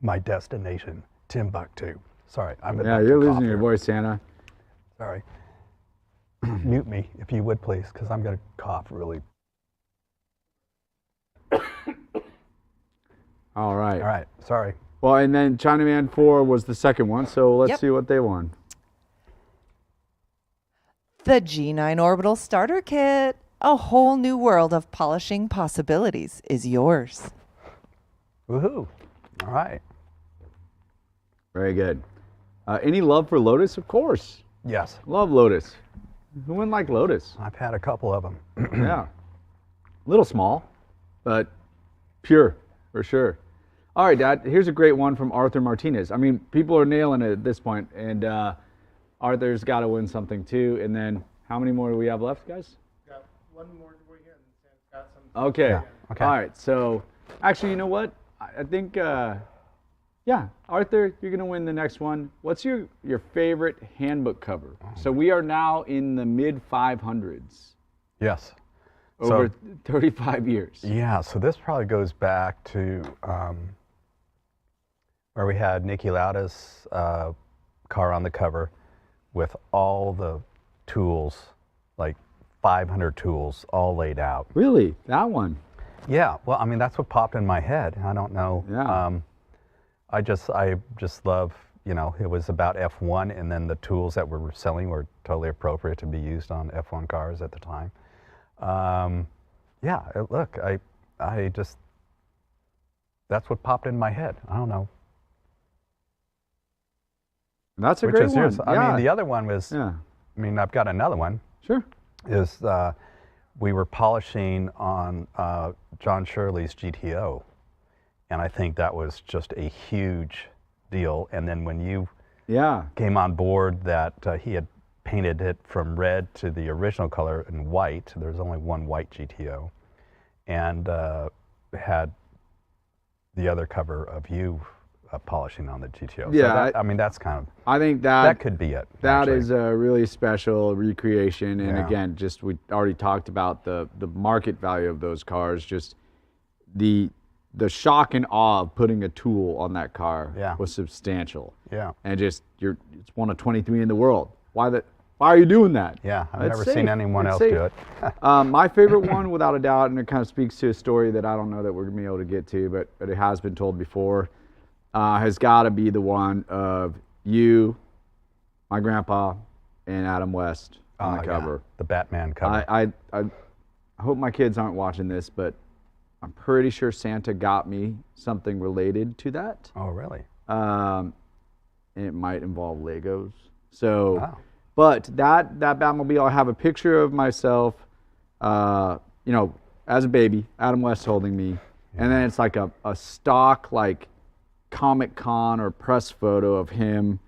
my destination, Timbuktu. Sorry, I'm about Yeah, to you're cough losing your here. voice, Santa. Sorry. Mute me if you would, please, because I'm going to cough really. All right. All right, sorry. Well, and then Chinaman 4 was the second one, so let's Yep. see what they won. The G9 Orbital Starter Kit. A whole new world of polishing possibilities is yours. Woohoo. All right. Very good. Any love for Lotus? Of course. Yes, Love Lotus. Who wouldn't like Lotus? I've had a couple of them. Yeah. Little small, but pure, for sure. All right, Dad, here's a great one from Arthur Martinez. I mean, people are nailing it at this point, and Arthur's got to win something too. And then how many more do we have left, guys? Got one more giveaway here, and Sam's got some. Okay. Yeah, okay. All right, so actually, you know what? I think, yeah, Arthur, you're going to win the next one. What's your favorite handbook cover? So we are now in the mid 500s. Yes. Over So, 35 years. yeah, so this probably goes back to where we had Nicky Lauda's car on the cover with all the tools, like 500 tools, all laid out. Really? That one? Yeah, well, I mean, that's what popped in my head. I don't know. Yeah. I just love, it was about F1, and then the tools that we were selling were totally appropriate to be used on F1 cars at the time. Yeah, look, I just, that's what popped in my head. I don't know. That's a Which great is one. yours. I mean, the other one was, Yeah, I mean, I've got another one, sure. is we were polishing on John Shirley's GTO. And I think that was just a huge deal. And then when you Yeah. came on board that he had painted it from red to the original color in white, there's only one white GTO, and had the other cover of you polishing on the GTO. So Yeah, that, I mean, that's kind of, I think that could be it. that actually. is a really special recreation. And Yeah. again, just we already talked about the market value of those cars. Just the shock and awe of putting a tool on that car Yeah. was substantial. Yeah. And just it's one of 23 in the world. Why are you doing that? Yeah, I've It's never safe. seen anyone It's else safe. do it. My favorite one, without a doubt, and it kind of speaks to a story that I don't know that we're gonna be able to get to, but it has been told before, has got to be the one of you, my grandpa, and Adam West on the Yeah, cover. the Batman cover. I hope my kids aren't watching this, but I'm pretty sure Santa got me something related to that. Oh, really? And it might involve Legos. So, Wow. but that Batmobile, I have a picture of myself, as a baby, Adam West holding me, and then it's like a stock like Comic Con or press photo of him,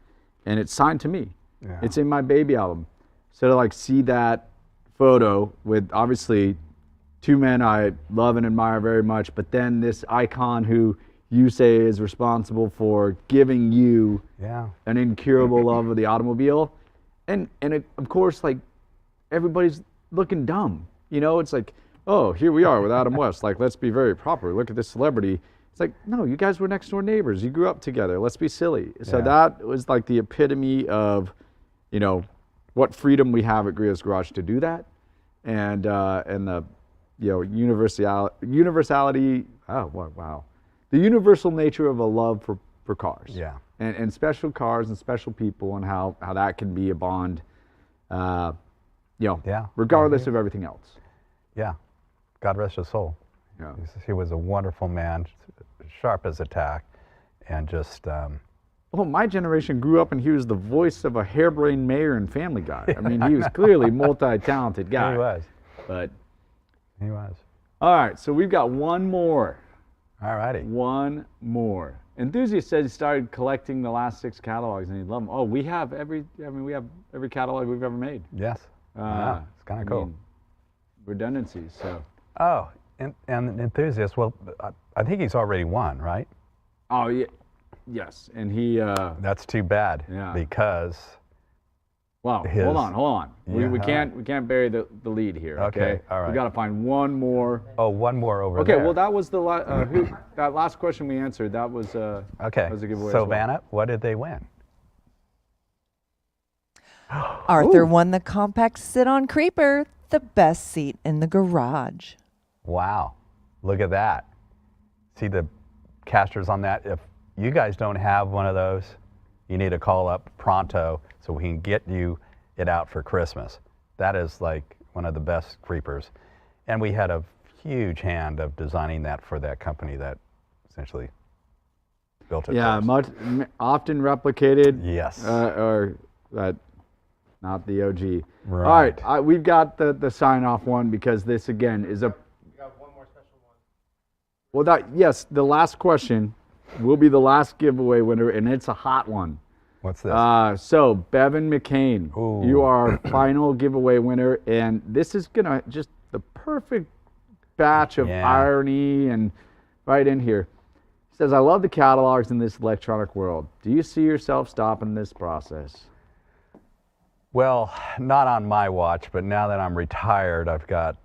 and it's signed to me. Yeah. It's in my baby album. So to like see that photo with obviously two men I love and admire very much, but then this icon who you say is responsible for giving you Yeah. an incurable love of the automobile, and of course, like, everybody's looking dumb. It's like, oh, here we are with Adam West. Like, let's be very proper. Look at this celebrity. It's like, no, you guys were next door neighbors. You grew up together. Let's be silly. So Yeah. that was like the epitome of, what freedom we have at Griot's Garage to do that, and the, universality. Oh, wow. The universal nature of a love for cars. Yeah. And special cars and special people, and how that can be a bond, Yeah. regardless of everything else. Yeah. God rest his soul. Yeah. He was a wonderful man, sharp as a tack, and just. Well, my generation grew up and he was the voice of a harebrained mayor in Family Guy. I mean, he was clearly a multi-talented guy. He was. But He was. all right, so we've got one more. All righty. One more. Enthusiast says he started collecting the last 6 catalogs and he loved them. Oh, we have every catalog we've ever made. Yes. Yeah, it's kind of cool. Redundancies, so. Oh, and Enthusiast, well, I think he's already won, right? Oh, yeah. Yes, and he. That's too bad. Yeah. Because. Wow. Hold on. Yeah, we can't bury the lead here. Okay, all right. We got to find one more. Oh, one more over Okay, there. well that was the that last question we answered. That was okay. That was a giveaway. So as well. Vanna, what did they win? Arthur won the compact sit-on creeper, the best seat in the garage. Wow, look at that. See the casters on that? If you guys don't have one of those, you need to call up pronto so we can get you it out for Christmas. That is like one of the best creepers. And we had a huge hand of designing that for that company that essentially built it. Yeah, for us. often replicated. Yes. Or that, not the OG. Right. All right, we've got the sign-off one because this again is a. We got one more special one. Well, yes, the last question will be the last giveaway winner, and it's a hot one. What's this? So Bevan McCain, Ooh. you are our final giveaway winner, and this is gonna just the perfect batch of irony and right in here. He says, "I love the catalogs in this electronic world. Do you see yourself stopping this process?" Well, not on my watch, but now that I'm retired, I've got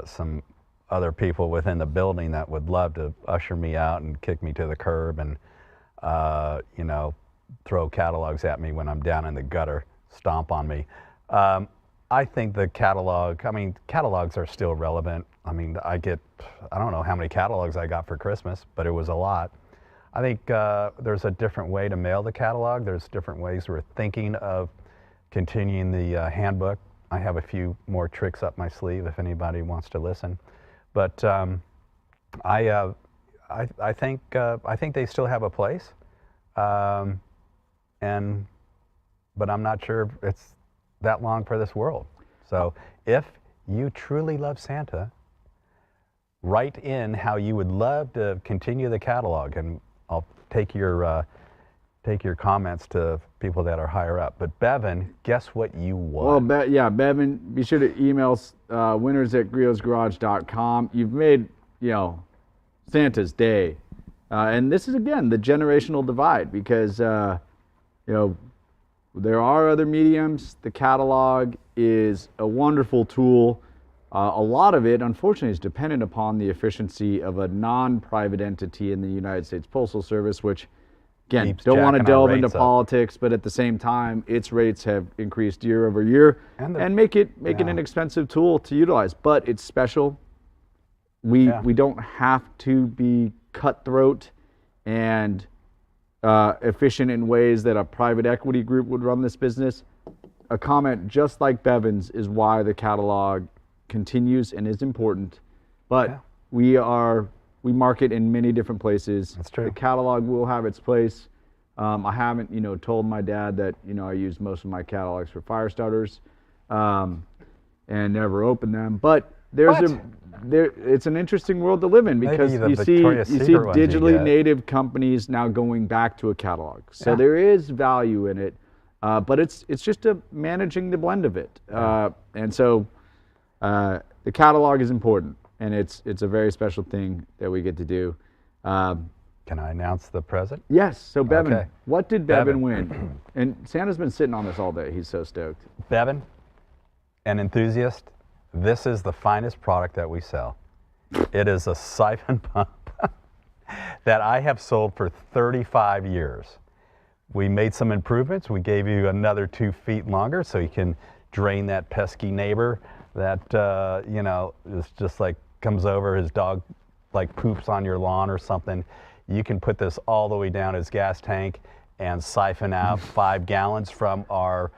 some other people within the building that would love to usher me out and kick me to the curb and, throw catalogs at me when I'm down in the gutter, stomp on me. I think catalogs are still relevant. I mean, I don't know how many catalogs I got for Christmas, but it was a lot. I think there's a different way to mail the catalog. There's different ways we're thinking of continuing the handbook. I have a few more tricks up my sleeve if anybody wants to listen. But I think they still have a place. But I'm not sure it's that long for this world. So if you truly love Santa, write in how you would love to continue the catalog, and I'll take your comments to people that are higher up. But Bevan, guess what you won? Well, Bevan, be sure to email winners@griotsgarage.com. You've made, Santa's day. And this is, again, the generational divide because, there are other mediums. The catalog is a wonderful tool. A lot of it, unfortunately, is dependent upon the efficiency of a non-private entity in the United States Postal Service, which, again, Keeps don't want to jacking our delve into rates up. politics, but at the same time, its rates have increased year over year and make it an expensive tool to utilize. But it's special. We don't have to be cutthroat and efficient in ways that a private equity group would run this business. A comment just like Bevan's is why the catalog continues and is important. But we market in many different places. That's true. The catalog will have its place. I haven't, told my dad that, I use most of my catalogs for fire starters and never open them. But it's an interesting world to live in because you see digitally native companies now going back to a catalog. So there is value in it, but it's just managing the blend of it. And so the catalog is important, and it's a very special thing that we get to do. Can I announce the present? Yes. So Bevan, Okay. what did Bevan win? And Santa's been sitting on this all day. He's so stoked. Bevan, an enthusiast, this is the finest product that we sell. It is a siphon pump that I have sold for 35 years. We made some improvements. We gave you another 2 feet longer so you can drain that pesky neighbor that, is just like comes over, his dog like poops on your lawn or something. You can put this all the way down his gas tank and siphon out 5 gallons from our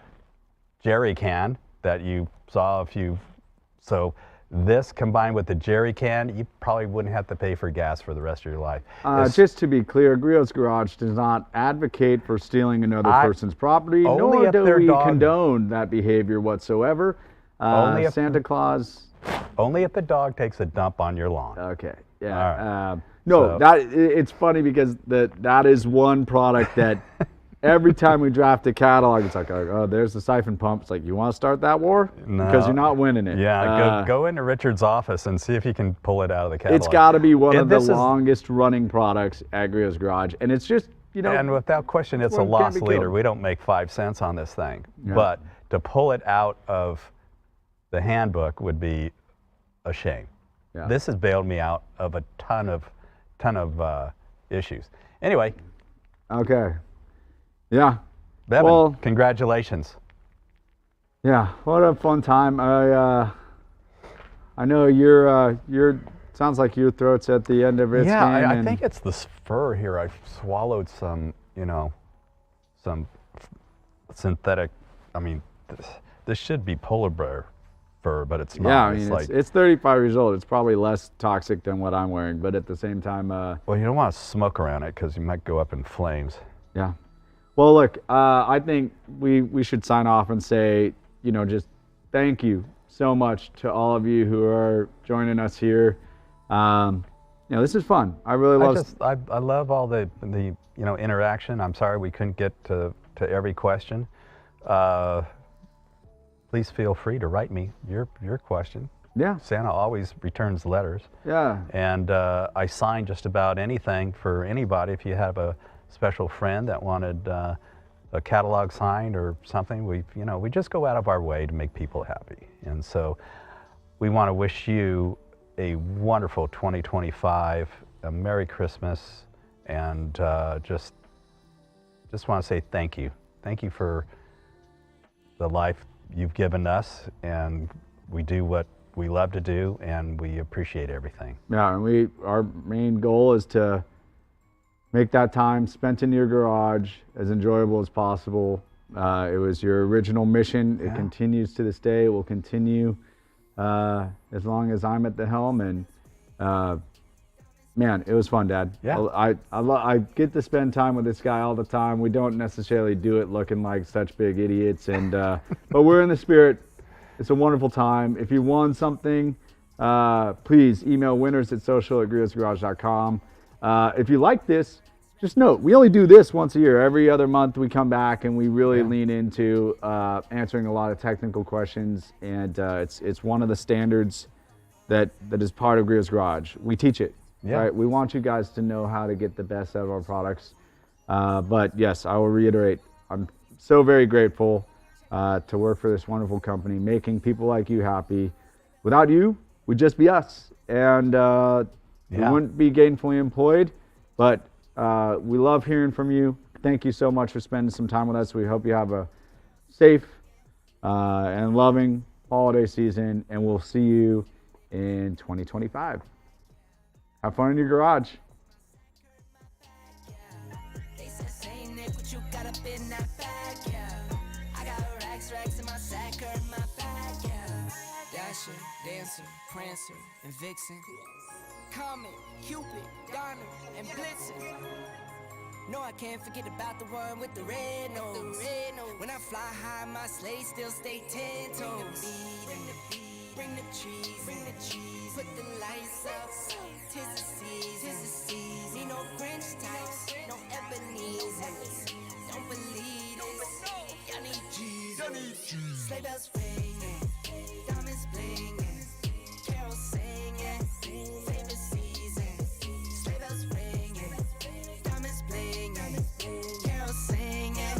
jerry can that you saw So This combined with the jerry can, you probably wouldn't have to pay for gas for the rest of your life. Just to be clear, Griot's Garage does not advocate for stealing another person's property, only nor if do their we dog- condone that behavior whatsoever. Only if- Santa Claus. Only if the dog takes a dump on your lawn. Okay. Yeah. All right. No, So- it's funny because that is one product that every time we draft a catalog, it's like, oh, there's the siphon pump. It's like, you want to start that war? No. Because you're not winning it. Yeah, go into Richard's office and see if you can pull it out of the catalog. It's got to be one of the this is- longest running products at Griot's Garage, and it's just, you know. And without question, it's a one can't loss be leader. killed. We don't make 5 cents on this thing. Yeah. But to pull it out of the handbook would be a shame. Yeah. This has bailed me out of a ton of issues. Anyway, Okay. Yeah. Bevan, Well- congratulations. Yeah. What a fun time. I know your sounds like your throat's at the end of its Yeah, game. I and- think it's the fur here. I've swallowed some synthetic. I mean, this should be polar bear fur, but it's not. Yeah, I It's mean, like, it's 35 years old. It's probably less toxic than what I'm wearing, but at the same time, well, you don't want to smoke around it because you might go up in flames. yeah. Well, look, I think we should sign off and say, you know, just thank you so much to all of you who are joining us here. You know, this is fun. I really love. I love all the interaction. I'm sorry we couldn't get to every question. Please feel free to write me your question. Yeah. Santa always returns letters. Yeah. And I sign just about anything for anybody. If you have a special friend that wanted a catalog signed or something, we just go out of our way to make people happy. And so we want to wish you a wonderful 2025, a Merry Christmas, and just want to say thank you. Thank you for the life you've given us, and we do what we love to do, and we appreciate everything. Yeah, and our main goal is to make that time spent in your garage as enjoyable as possible. It was your original mission. It continues to this day. It will continue as long as I'm at the helm. And man, it was fun, Dad. Yeah. I get to spend time with this guy all the time. We don't necessarily do it looking like such big idiots, and but we're in the spirit. It's a wonderful time. If you won something, please email winners@social@griotsgarage.com. If you like this, just note, we only do this once a year. Every other month we come back and we really lean into answering a lot of technical questions, and it's one of the standards that is part of Griot's Garage. We teach it, right? We want you guys to know how to get the best out of our products. But yes, I will reiterate, I'm so very grateful to work for this wonderful company, making people like you happy. Without you, we'd just be us, and we wouldn't be gainfully employed. But we love hearing from you. Thank you so much for spending some time with us. We hope you have a safe and loving holiday season, and we'll see you in 2025. Have fun in your garage. They said, "Say, Nick, what you got up in that bag, yeah. I got racks in my sack or in my bag, yeah. Dasher, Dancer, Prancer, and Vixen. Comet, Cupid, Donner, and Blitzen. No, I can't forget about the one with the red nose. When I fly high, my sleigh still stay 10 toes. Bring the cheese, put the lights up. Tis the season. Need no French types, no Ebenezer. Don't believe this. Y'all need Jesus. Sleigh bells ringing, diamonds blinging, carols singing, favorite season. Sleigh bells ringing, diamonds blinging, carols singing,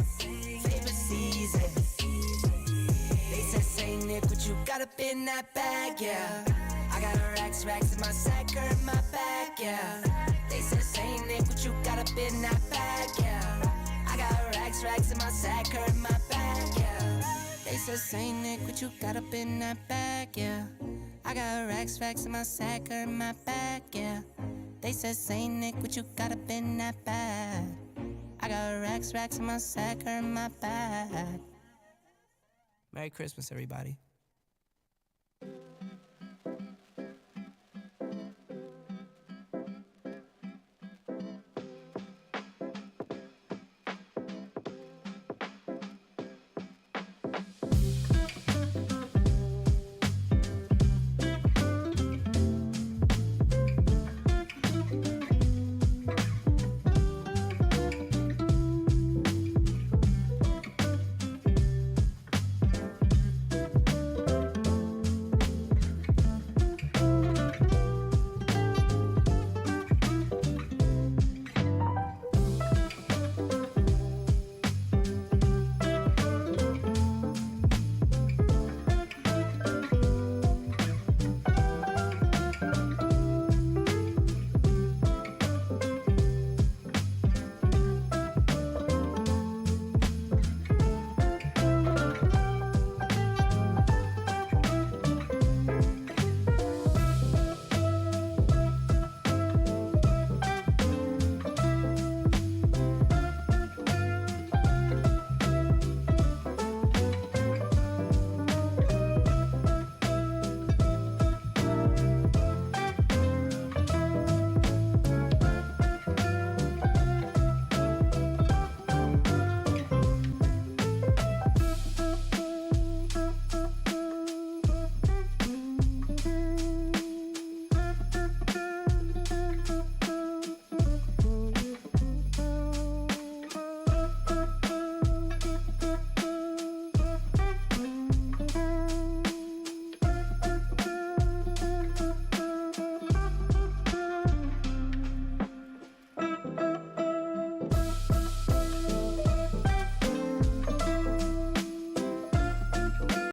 favorite season. They said, "Say, Nick, what you got up in that bag, yeah." I got racks in my sack or in my bag, yeah. They said, "Say, Nick, what you got up in that bag, yeah." I got racks in my sack or in my bag, yeah. They said, "Say, Nick, what you got up in that bag, yeah." I got racks in my sack or in my bag, yeah. They said, "Say, Nick, what you got up in that bag." I got racks in my sack or in my bag. Merry Christmas, everybody.